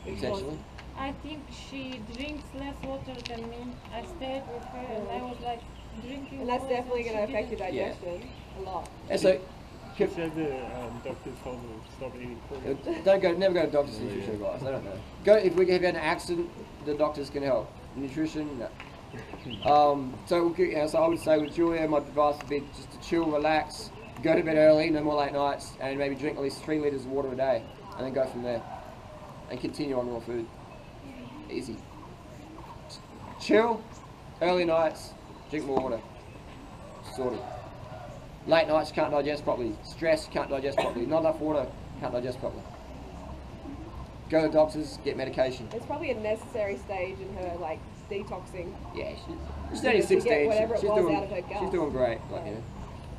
Potentially. I think she drinks less water than me. I stayed with her and I was like drinking. And that's water definitely going to she affect your didn't. digestion a lot. And so, She said the doctor told her to stop eating fruit. never go to doctor's nutrition advice. I don't know. Go if we have an accident, the doctors can help. Nutrition, no. So I would say with Julia, my advice would be just to chill, relax, go to bed early, no more late nights, and maybe drink at least 3 litres of water a day, and then go from there, and continue on raw food. Easy. Chill, early nights, drink more water. Sorted. Late nights, can't digest properly. Stress, can't digest properly. Not enough water, can't digest properly. Go to the doctors, get medication. It's probably a necessary stage in her like detoxing. Yeah, she's only 16. Whatever it she's was doing, out of her gut. she's doing great. Like, you know.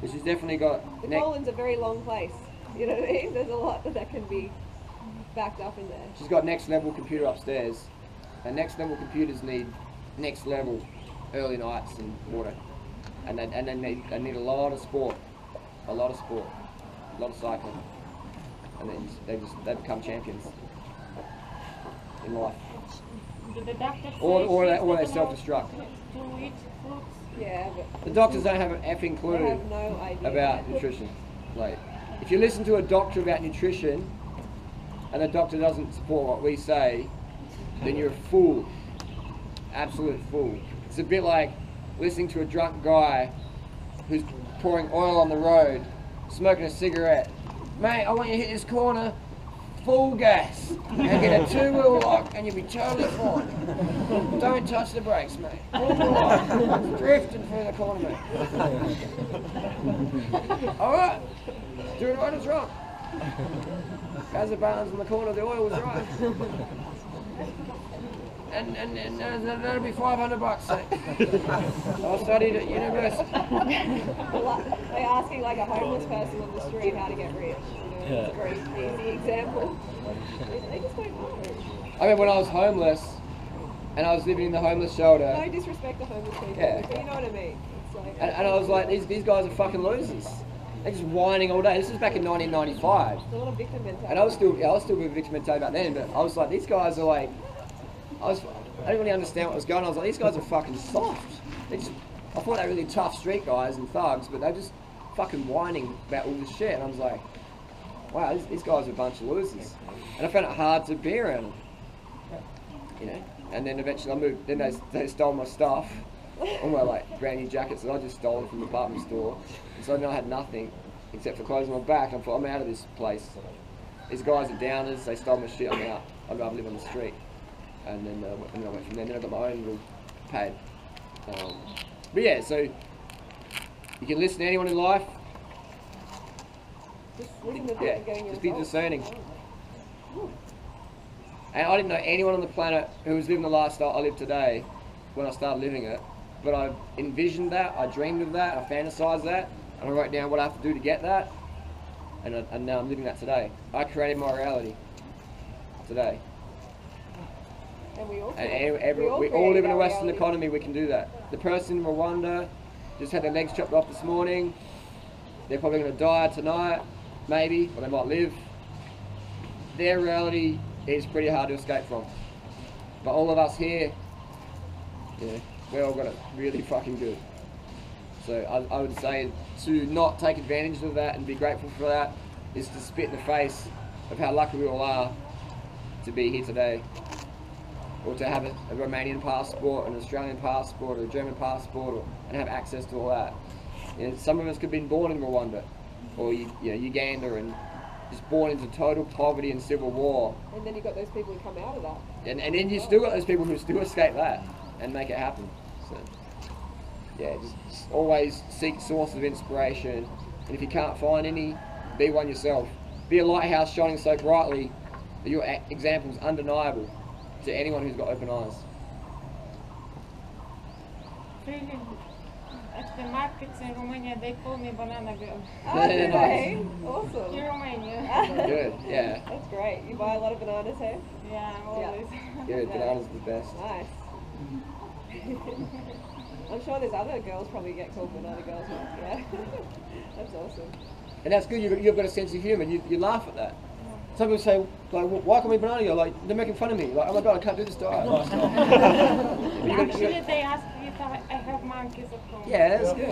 But she's definitely got... The colon's a very long place. You know what I mean? There's a lot that can be backed up in there. She's got next level computer upstairs. And next level computers need next level early nights and water. And they need a lot of sport. A lot of sport. A lot of cycling. And then they become champions in life. The doctor Or they self-destruct. To eat fruits. Yeah, but The doctors don't have an effing clue they have no idea about nutrition. Like, if you listen to a doctor about nutrition, and the doctor doesn't support what we say, then you're a fool. Absolute fool. It's a bit like listening to a drunk guy who's pouring oil on the road, smoking a cigarette. Mate, I want you to hit this corner full gas and get a 2-wheel lock and you'll be totally fine. Don't touch the brakes, mate. Full lock. Drifting through the corner, mate. Alright. Doing right is wrong. As the balance in the corner, the oil was right. And that'll be $500. I studied at university. They're asking like a homeless person on the street how to get rich. You know, it's a very easy example. They just don't know. I mean, when I was homeless, and I was living in the homeless shelter. No disrespect to homeless people, Yeah. but you know what I mean. It's like, And I was like, these guys are fucking losers. They're just whining all day. This was back in 1995. it's a lot of victim mentality. And I was still with victim mentality back then, but I was like, these guys are like, I didn't really understand what was going on. I was like, these guys are fucking soft. I thought they were really tough street guys and thugs, but they're just fucking whining about all this shit. And I was like, wow, these guys are a bunch of losers. And I found it hard to be around them. You know? And then eventually I moved, then they stole my stuff, all my like brand new jackets that I just stole from the department store. And so then I had nothing except for clothes on my back. I thought, I'm out of this place. These guys are downers, they stole my shit, I'm out. I'd rather live on the street. And then I went from there, and then I got my own little pad. But yeah, so you can listen to anyone in life. Just listen to Yeah, getting your just be results. discerning. And I didn't know anyone on the planet who was living the lifestyle I live today when I started living it. But I envisioned that, I dreamed of that, I fantasized that, and I wrote down what I have to do to get that. And now I'm living that today. I created my reality today. And we all We all live in a Western economy, we can do that. The person in Rwanda just had their legs chopped off this morning. They're probably going to die tonight, maybe, or they might live. Their reality is pretty hard to escape from. But all of us here, yeah, we all got it really fucking good. So I would say to not take advantage of that and be grateful for that is to spit in the face of how lucky we all are to be here today. Or to have a Romanian passport, an Australian passport, or a German passport, and have access to all that. You know, some of us could have been born in Rwanda, or Uganda, and just born into total poverty and civil war. And then you've got those people who come out of that. And then you still got those people who still escape that and make it happen. So yeah, just always seek sources of inspiration, and if you can't find any, be one yourself. Be a lighthouse shining so brightly that your example is undeniable to anyone who's got open eyes. Really, at the markets in Romania, they call me banana girl. Oh, do they? Awesome. In Romania. Good, yeah. That's great. You buy a lot of bananas here? Yeah, always. Good, bananas are the best. Nice. I'm sure there's other girls probably get called banana girls. Yeah. That's awesome. And that's good, you've got a sense of humour, you laugh at that. Some people say, like, why can't we banana girl? Like, they're making fun of me. Like, oh my god, I can't do this diet. Actually, they asked me if I have monkeys at home. Yeah, that's good.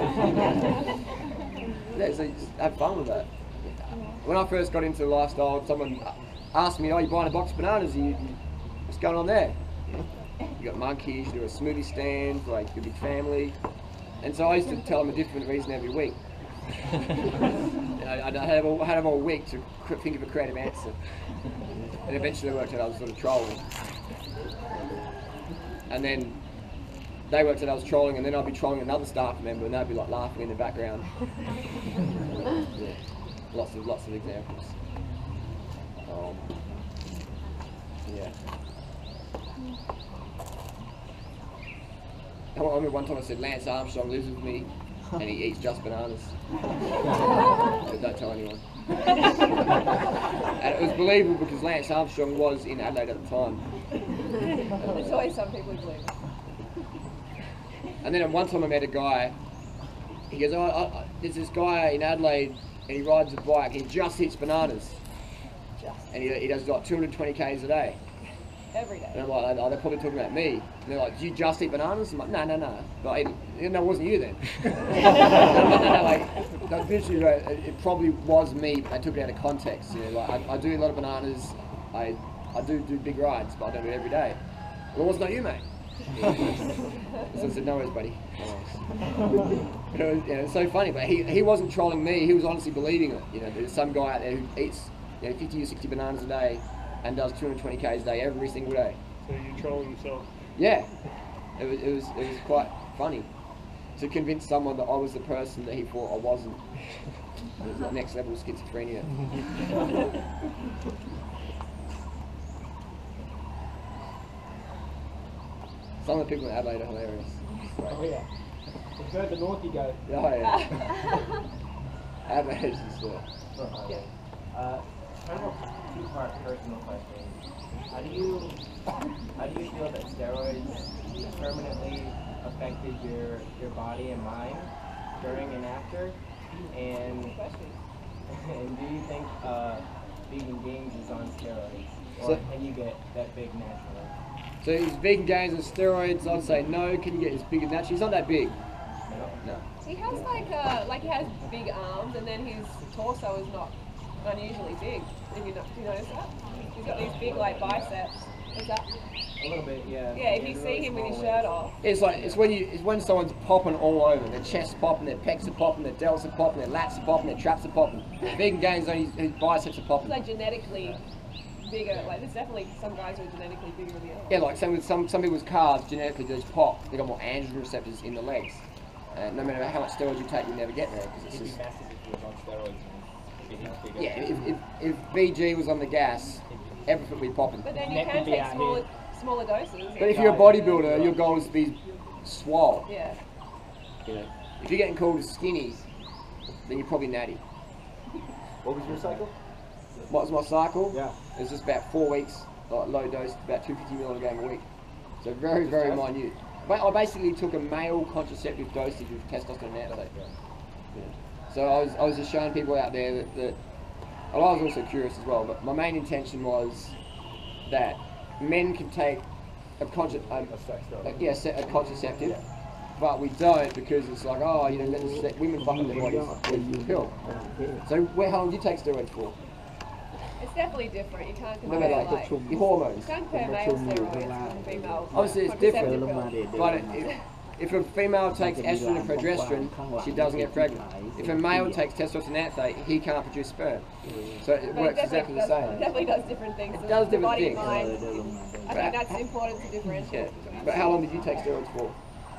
Yeah, so just have fun with that. When I first got into the lifestyle, someone asked me, oh, you buying a box of bananas? What's going on there? You got monkeys, you do a smoothie stand, like your big family. And so I used to tell them a different reason every week. I had them all week to think of a creative answer. And eventually it worked out I was sort of trolling. And then they worked out I was trolling, and then I'd be trolling another staff member, and they'd be like laughing in the background. Yeah. Lots of examples. Yeah. I remember one time I said Lance Armstrong lives with me and he eats just bananas. But don't tell anyone. And it was believable because Lance Armstrong was in Adelaide at the time. There's always some people who believe it. And then at one time I met a guy, he goes, there's this guy in Adelaide and he rides a bike, he just eats bananas. And he does like 220 k's a day. Every day. And I'm like, oh, they're probably talking about me. And they're like, do you just eat bananas? I'm like, no. Like, no, it wasn't you then. No, like, literally, it probably was me, but I took it out of context. You know, like, I do a lot of bananas, I do big rides, but I don't do it every day. Well, it wasn't not you, mate. So I said, no worries, buddy. But it was so funny, but he wasn't trolling me, he was honestly believing it. You know, there's some guy out there who eats 50 or 60 bananas a day and does 220 k's a day every single day. So you're trolling yourself? Yeah, it was quite funny to convince someone that I was the person that he thought I wasn't. It was like next level schizophrenia. Some of the people in Adelaide are hilarious. Oh yeah. The further north you go. Oh yeah. Adelaide is just Kind of a two-part personal question. How do you feel that steroids permanently affected your body and mind during and after? And do you think Vegan Gains is on steroids, or can you get that big naturally? So is Vegan Gains on steroids? I'd say no. Can you get as big as naturally? He's not that big. No. He has like he has big arms, and then his torso is not unusually big. Do you notice that? He's got these big like biceps. What's that? A little bit, yeah. Yeah, if you see him with his shirt off. It's when someone's popping all over. Their chest's popping, their pecs are popping, their delts are popping, their lats are popping, their traps are popping. Vegan gains on his biceps are popping. It's like genetically bigger. Like there's definitely some guys who are genetically bigger than the others. Yeah, like some people's calves genetically just pop. They got more androgen receptors in the legs. No matter how much steroids you take, you never get there because it's just. Massive if he was on steroids. Yeah, if VG was on the gas, everything would be popping. But then you can take smaller doses. But if you're a bodybuilder, your goal is to be swole. Yeah. You know, if you're getting called skinny, then you're probably natty. What was your cycle? What was my cycle? Yeah. It was just about 4 weeks, like low dose, about 250 milligram a week. So very, very minute. But I basically took a male contraceptive dosage with testosterone outside. Yeah. So I was just showing people out there that I was also curious as well, but my main intention was that men can take a contraceptive, but we don't because it's like, oh, you know, let women fuck up their bodies with the pill. So how long do you take steroids for? It's definitely different. You can't compare like your hormones. You can't compare male steroids and female. Obviously it's different, but if a female takes estrogen and progesterone, she doesn't get pregnant. If a male takes testosterone ethate, he can't produce sperm. So it works exactly the same. It definitely does different things. It does different things. I think that's important to differentiate. Yeah. But how long did you take steroids for?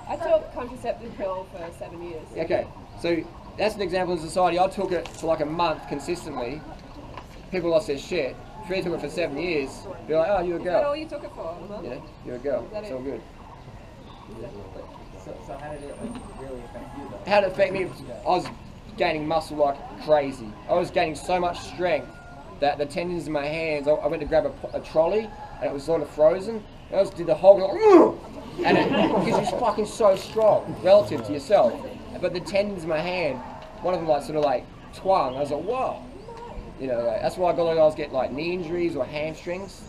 I took contraceptive pill for 7 years. Okay, so that's an example in society. I took it for like a month consistently. People lost their shit. If you took it for 7 years, they're like, oh, you're a girl. Is that all you took it for? A month? Yeah, you're a girl. It's all good. So how did it really affect you though? How did it affect me? I was gaining muscle like crazy. I was gaining so much strength that the tendons in my hands, I went to grab a trolley and it was sort of frozen. I just did the whole like, and because you're fucking so strong relative to yourself. But the tendons in my hand, one of them like sort of like twang. I was like, whoa. You know, like, that's why a lot of guys get like knee injuries or hamstrings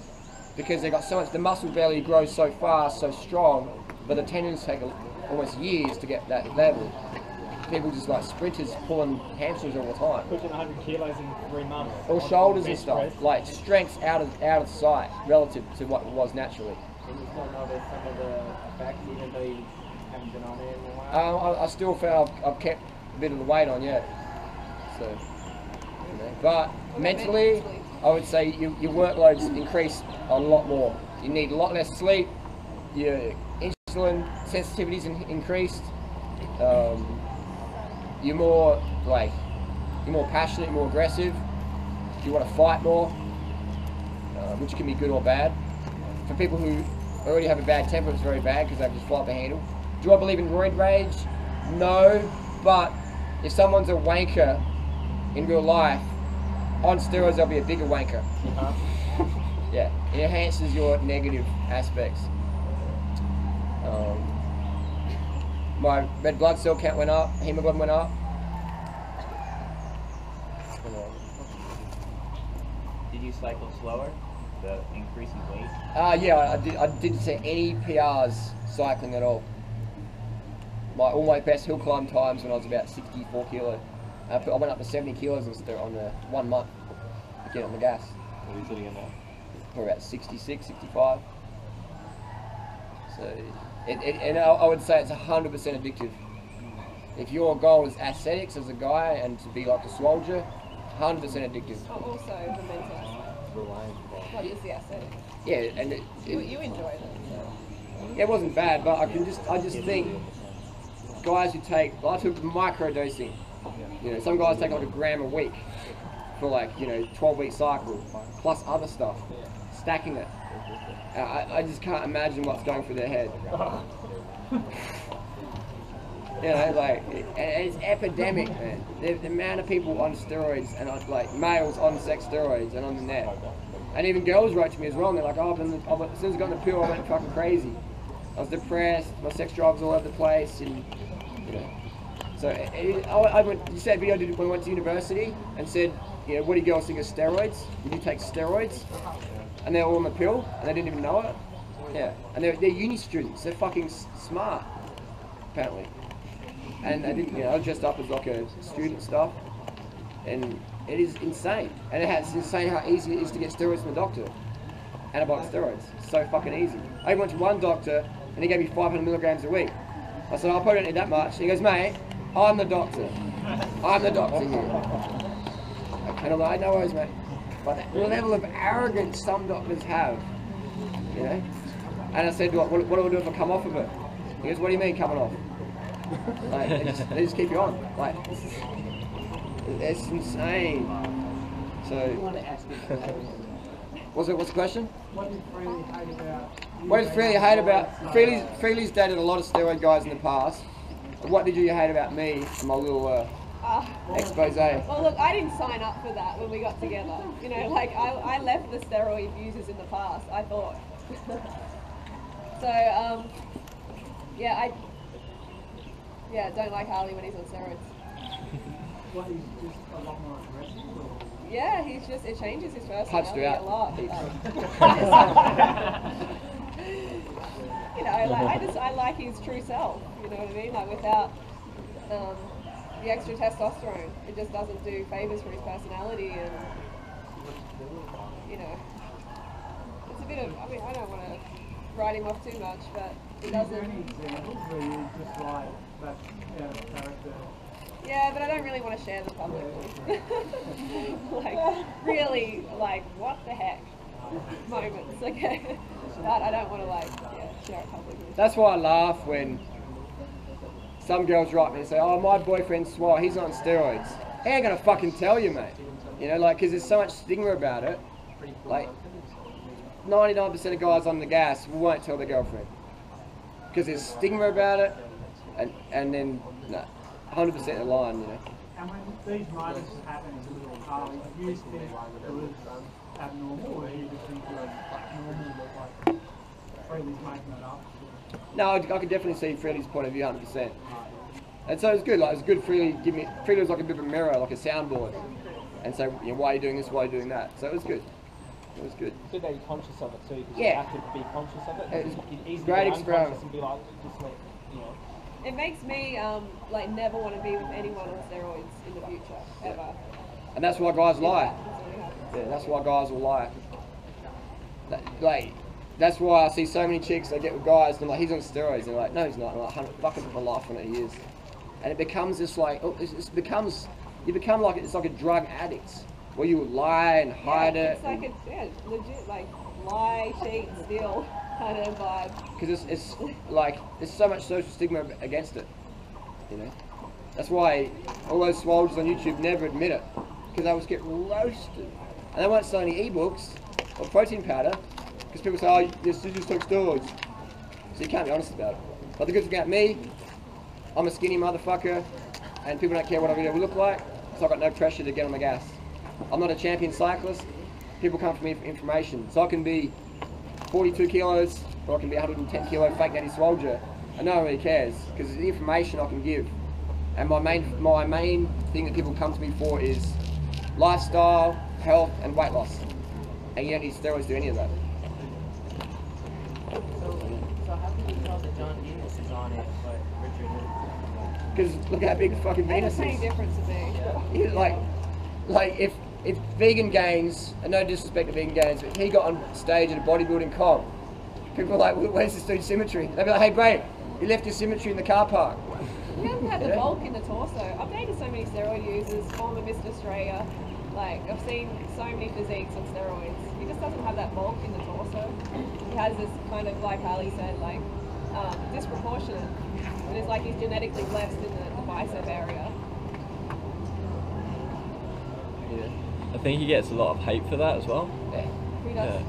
because they got so much. The muscle belly grows so fast, so strong, but the tendons take almost years to get that level. People just like sprinters pulling hamstrings all the time. Pushing 100 kilos in 3 months. Or shoulders and stuff. Like strength's out of sight relative to what it was naturally. And you still notice some of the effects even though you haven't been on it in a while? I still feel I've kept a bit of the weight on, yeah. So, you know. But mentally, I would say your workload's increased a lot more. You need a lot less sleep. Your insulin sensitivity's increased. You're more passionate, you're more aggressive. You want to fight more, which can be good or bad. For people who already have a bad temper, it's very bad because they just fly off the handle. Do I believe in roid rage? No, but if someone's a wanker in real life, on steroids they'll be a bigger wanker. Yeah, it enhances your negative aspects. My red blood cell count went up, hemoglobin went up. Did you cycle slower? The increase in weight? Yeah, I didn't see any PRs cycling at all. All my best hill climb times when I was about 64 kilo. I went up to 70 kilos on the 1 month to get on the gas. What are you sitting in now? Probably about 66, 65. So, and I would say it's 100% addictive. If your goal is aesthetics as a guy and to be like a soldier, 100% addictive. Oh, also the mental aspect. Not just the aesthetics. Yeah, and you enjoy it. Yeah, it wasn't bad, but I just think guys who take, I took micro dosing. You know, some guys take like 1 gram a week for like 12-week cycle plus other stuff, stacking it. I just can't imagine what's going through their head. You know, like, and it's epidemic, man. The amount of people on steroids and like males on sex steroids and on the net. And even girls wrote to me as well, and they're like, oh, as soon as I got in the pill, I went fucking crazy. I was depressed, my sex drive was all over the place, and, you know. So, you said video when I went to university and said, what do you girls think of steroids? Did you take steroids? And they're all on the pill, and they didn't even know it. Yeah, and they're uni students. They're fucking smart, apparently. and I didn't, I was dressed up as like a student stuff, and it is insane. And it's insane how easy it is to get steroids from a doctor. Anabolic steroids, so fucking easy. I went to one doctor, and he gave me 500 milligrams a week. I said, I probably don't need that much. And he goes, mate, I'm the doctor. I'm the doctor here. And I'm like, no worries, mate. But the level of arrogance some doctors have, And I said, what do I do if I come off of it? He goes, what do you mean coming off? Like, they just keep you on. Like, it's insane. So, what's the question? What did Freely hate about? What did Freely hate about? Freely's dated a lot of steroid guys in the past. What did you hate about me and my little expose? Well, look, I didn't sign up for that when we got together. Like I left the steroid users in the past, I thought. So, I don't like Harley when he's on steroids. What, he's just a lot more aggressive? Or? Yeah, it changes his personality a lot. I like his true self, you know what I mean? Like without the extra testosterone, it just doesn't do favors for his personality, and it's a bit of, I don't want to write him off too much, but it doesn't. Is there any examples where you just like that out of character? Yeah, but I don't really want to share them publicly. Really, what the heck moments, okay? But I don't want to, share it publicly. That's why I laugh when some girls write me and say, oh, my boyfriend's swole, he's on steroids. He ain't gonna fucking tell you, mate. Because there's so much stigma about it. 99% of guys on the gas won't tell their girlfriend. Because there's stigma about it, and then, no. 100% of the line, And when these moments happen to Harley, do you think it was abnormal, or do you just think it was normal, like Freely's making it up? No, I could definitely see Freely's point of view 100%. And so it was good, it was good Freely was like a bit of a mirror, like a soundboard. And so, why are you doing this, why are you doing that? So it was good. It was good. Good that you're conscious of it too, because Yeah. you have to be conscious of it. It was you easily great get experiment. unconscious and be like, just like, It makes me never want to be with anyone on steroids in the future, ever. And that's why guys lie. Yeah, that's why guys will lie. That's why I see so many chicks, they get with guys, and they're like, he's on steroids. And they're like, no, he's not. And I'm like, fucking my life on it, he is. And it becomes this you become like, it's like a drug addict, where you lie and hide it. It's like legit, lie, cheat, steal kind of vibe. Because it's there's so much social stigma against it, That's why all those swolgers on YouTube never admit it, because they always get roasted. And they won't sell any ebooks or protein powder, because people say, oh, you just took steroids. So you can't be honest about it. But the good thing about me, I'm a skinny motherfucker, and people don't care what I really look like, so I've got no pressure to get on the gas. I'm not a champion cyclist. People come for me for information. So I can be 42 kilos, or I can be 110 kilo fake daddy swolger, and no one really cares, because it's the information I can give. And my main thing that people come to me for is lifestyle, health, and weight loss. And you don't need steroids to do any of that. So how can you tell that John Enos is on it, but Richard isn't? Because look how big fucking Venus is. That's a difference to me. If Vegan Gains, and no disrespect to Vegan Gains, but if he got on stage at a bodybuilding comp, people are like, where's this dude's symmetry? They'd be like, hey, babe, you left your symmetry in the car park. He doesn't have the bulk in the torso. I've dated so many steroid users, former Mr. Australia. I've seen so many physiques on steroids. He just doesn't have that bulk in the torso. He has this kind of, like Harley said, disproportionate. And it's like he's genetically blessed in the bicep area. Yeah. I think he gets a lot of hate for that as well. Yeah. He does.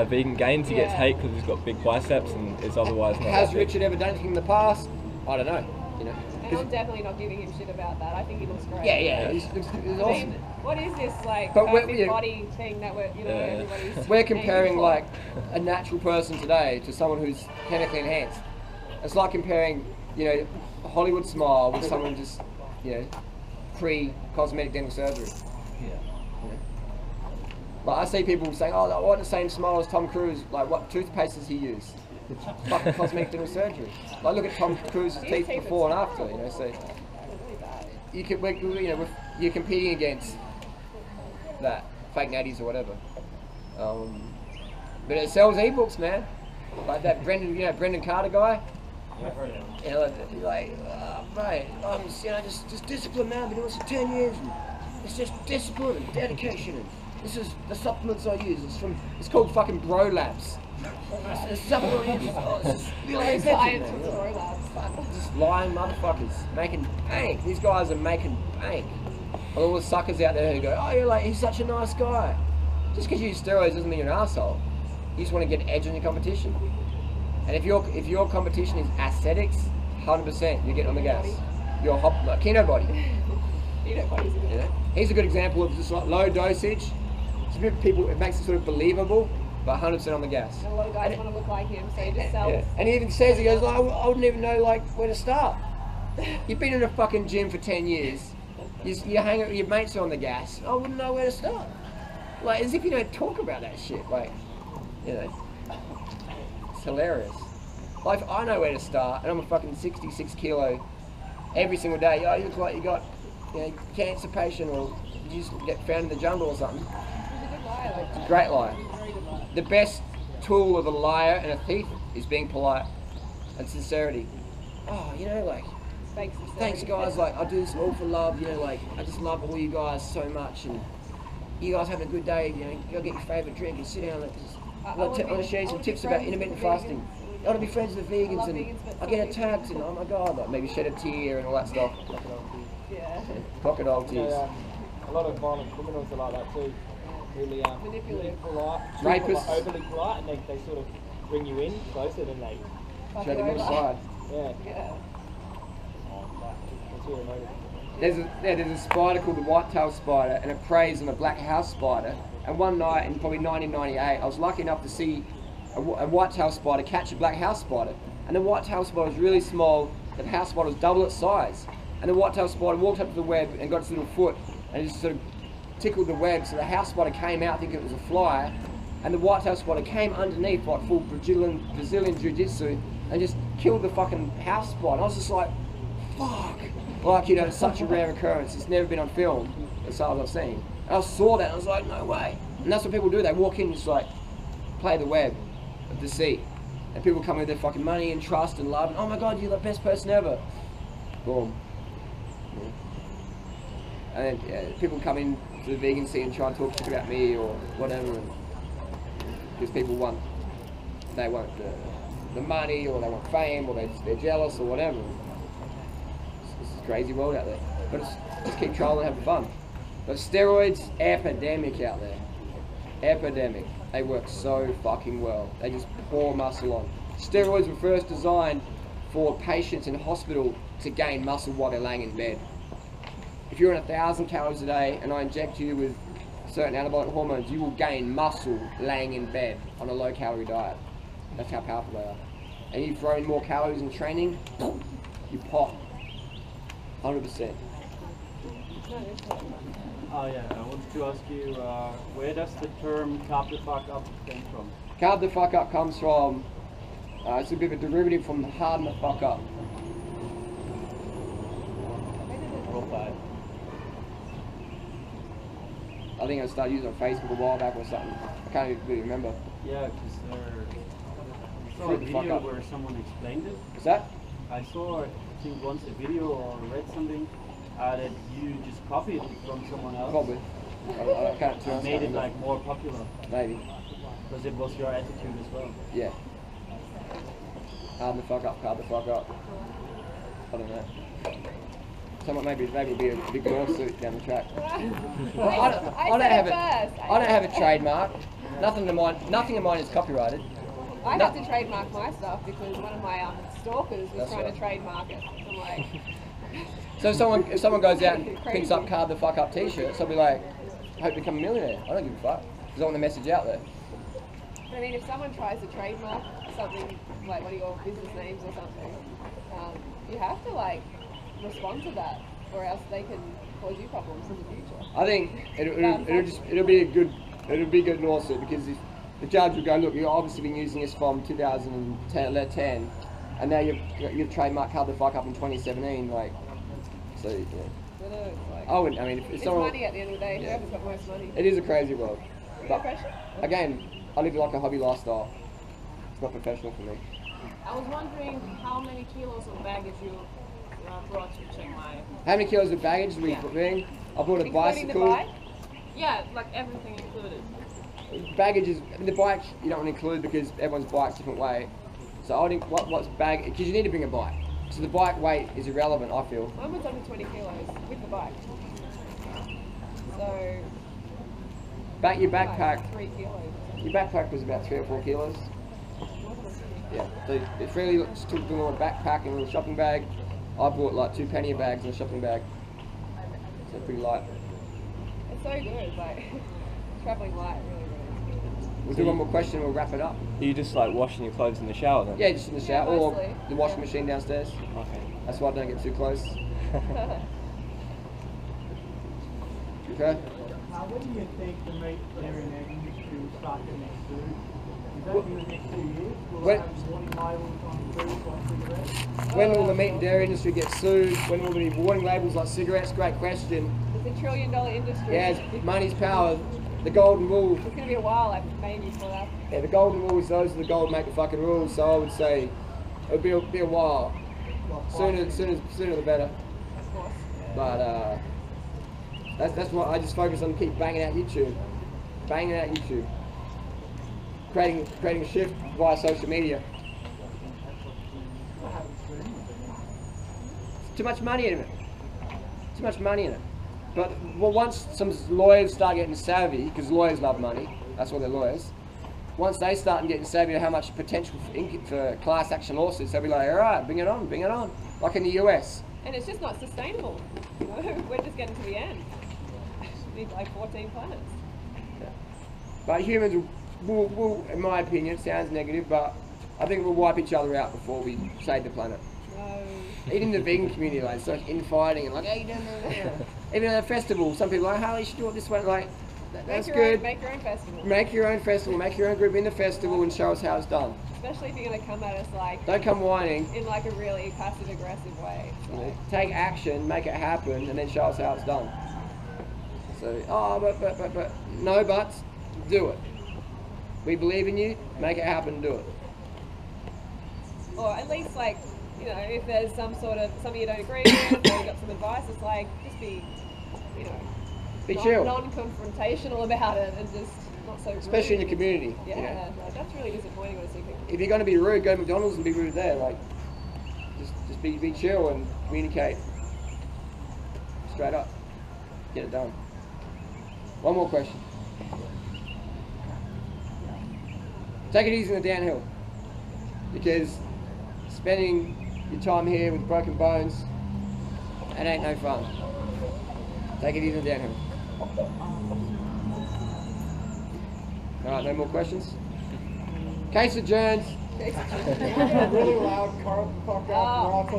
Vegan Gains, he gets hate because he's got big biceps and is otherwise not. Has Richard ever done anything in the past? I don't know. And I'm definitely not giving him shit about that. I think he looks great. Yeah. He's I awesome. mean, what is this But perfect body thing that everybody's we're comparing aiming a natural person today to someone who's chemically enhanced. It's like comparing, a Hollywood smile with someone just, pre-cosmetic dental surgery. I see people saying, oh, I want the same smile as Tom Cruise. Like, what toothpaste does he use? It's fucking cosmetic dental surgery. Like look at Tom Cruise's teeth before and after, you know. So you can, you know, you're competing against that fake natties or whatever. But it sells ebooks, man. Like that Brendan Carter guy. You know, like, mate, I'm just, you know, just discipline, man. I've been doing this for 10 years. And it's just discipline and dedication. And this is the supplements I use. It's called fucking Bro Labs. It's supplements. It's science with Bro Labs. Just lying motherfuckers making bank. These guys are making bank. All the suckers out there who go, oh, you're like, he's such a nice guy. Just because you use steroids doesn't mean you're an asshole. You just want to get edge on your competition. And if your competition is aesthetics, 100% you get on the gas. You're like Kino Body. Kino Body's good. You know? He's a good example of just like low dosage. It's a bit people. It makes it sort of believable, but 100% on the gas. And a lot of guys want to look like him, so he just sells. Yeah. And he even says, he goes, I wouldn't even know like where to start. You've been in a fucking gym for 10 years. You hang out with your mates on the gas. I wouldn't know where to start. Like as if you don't talk about that shit. Like, you know. It's hilarious. Like I know where to start, and I'm a fucking 66 kilo every single day. Oh, you look like you got, you know, cancer patient, or you just get found in the jungle or something. It's a great liar. The best tool of a liar and a thief is being polite and sincerity. Oh, you know, like, thanks guys. Like I do this all for love. You know, like I just love all you guys so much, and you guys having a good day. You know, go get your favourite drink and sit down. I want to share some tips about intermittent fasting. I want to be friends with vegans, and I get attacked, and oh my god, like maybe shed a tear and all that stuff. Yeah. Crocodile tears. A lot of violent criminals are like that too. Really manipulative, polite, rapists, like overly polite, and they sort of bring you in closer than they show them inside. Yeah. That's really motive. There's a spider called the white-tailed spider, and it preys on a black house spider. And one night in probably 1998, I was lucky enough to see a white-tailed spider catch a black house spider. And the white-tailed spider was really small, the house spider was double its size. And the white-tailed spider walked up to the web and got its little foot and just sort of tickled the web, so the house spider came out thinking it was a fly, and the white-tailed spider came underneath like full Brazilian jiu-jitsu and just killed the fucking house spider. I was just like, fuck. Like, you know, it's such a rare occurrence. It's never been on film, as far as I've seen. And I saw that and I was like, no way. And that's what people do. They walk in and just like, play the web of deceit. And people come with their fucking money and trust and love. And, oh my God, you're the best person ever. Boom. And then people come in to the vegan scene and try and talk shit about me or whatever. Because people want the money, or they want fame, or they're jealous or whatever. It's a crazy world out there. But just keep trolling and having fun. But steroids, epidemic out there. Epidemic. They work so fucking well. They just pour muscle on. Steroids were first designed for patients in hospital to gain muscle while they're laying in bed. If you're on 1,000 calories a day and I inject you with certain anabolic hormones, you will gain muscle laying in bed on a low-calorie diet. That's how powerful they are. And you throw in more calories in training, you pop. 100%. Oh yeah, I wanted to ask you, where does the term "carb the fuck up" come from? Carb the fuck up comes from, it's a bit of a derivative from harden the fuck up. I think I started using it on Facebook a while back or something. I can't even really remember. Yeah, because I saw a video where someone explained it. What's that? I saw, I think once a video or read something that you just copied it from someone else. Probably. I can't made it like more popular. Maybe. Because it was your attitude as well. Yeah. Harden the fuck up, carb the fuck up. I don't know. Someone maybe it'll be a big lawsuit down the track. I don't have a trademark. Nothing of mine is copyrighted. I had to trademark my stuff because one of my stalkers was trying to trademark it. I'm like. So if someone goes out and picks up carb the fuck up t-shirts, I'll be like, I hope you become a millionaire. I don't give a fuck. Because I want the message out there. I mean, if someone tries to trademark something like one of your business names or something, you have to like respond to that, or else they can cause you problems in the future. I think it'll be a good lawsuit, because the judge would go, look, you've obviously been using this from 2010, and now you've trademarked Hard the Fuck Up in 2017, like, so, yeah. I know, it's like, I wouldn't, I mean, if it's someone... money at the end of the day, whoever's got most money. It is a crazy world. You got But, a question? again, I live like a hobby lifestyle. It's not professional for me. I was wondering how many kilos of baggage you brought to Chiang Mai. How many kilos of baggage did we bring? I brought a Including bicycle. the bike? Yeah, like everything included. Baggage is, I mean, the bike you don't want to include because everyone's bike's different weight. So I think what's baggage, because you need to bring a bike. So the bike weight is irrelevant, I feel. Mine was under 20 kilos with the bike. So, Your backpack, like 3 kilos. your backpack was about 3 or 4 kilos. Yeah, so it's really just took a little backpack and a little shopping bag. I bought like 2 pannier bags and a shopping bag. So pretty light. It's so good, like, travelling light really, really is good. We'll do one more question and we'll wrap it up. Are you just like washing your clothes in the shower then? Yeah, just in the shower or mostly. the washing machine downstairs. Okay. That's why I don't get too close. Okay. When do you think the meat, dairy and egg industry will start getting sued? Is that in the next 2 years? Will When- they have warning labels on food like cigarettes? When will the meat and dairy industry get sued? When will there be warning labels like cigarettes? Great question. It's $1 trillion industry. Yeah, money's power. The golden rule. It's going to be a while, like, maybe for that. Yeah, the golden rule is those are the gold make the fucking rules. So I would say it would be a while. Sooner the better. Of course. But that's what I just focus on. Keep banging out YouTube, creating a shift via social media. Too much money in it. Too much money in it. But once some lawyers start getting savvy, because lawyers love money, that's why they're lawyers. Once they start getting savvy to how much potential for class action lawsuits, they'll be like, all right, bring it on, like in the US. And it's just not sustainable. You know? We're just getting to the end. We need like 14 planets. Yeah. But humans will, in my opinion, it sounds negative, but I think we'll wipe each other out before we save the planet. No. Even in the vegan community, like, it's like infighting and like, hey, even at a festival, some people are like, oh, you should do it this way. Like, that's good. Make your own festival. Make your own festival, make your own group in the festival and show us how it's done. Especially if you're going to come at us like... Don't come whining. In like a really passive-aggressive way. You know, take action, make it happen, and then show us how it's done. So, but, no buts, do it. We believe in you, make it happen, do it. Or at least like, you know, if there's something you don't agree with, or you got some advice, it's like, just be, you know, Be chill. non-confrontational about it and just not so rude. Especially in your community. Yeah, You know. like, that's really disappointing when I see people. If you're going to be rude, go to McDonald's and be rude there. Like, just be chill and communicate. Straight up. Get it done. One more question. Take it easy on the downhill. Because spending your time here with broken bones, it ain't no fun. Take it easy on the downhill. Alright, no more questions? Case adjourned. Really loud car fuck up.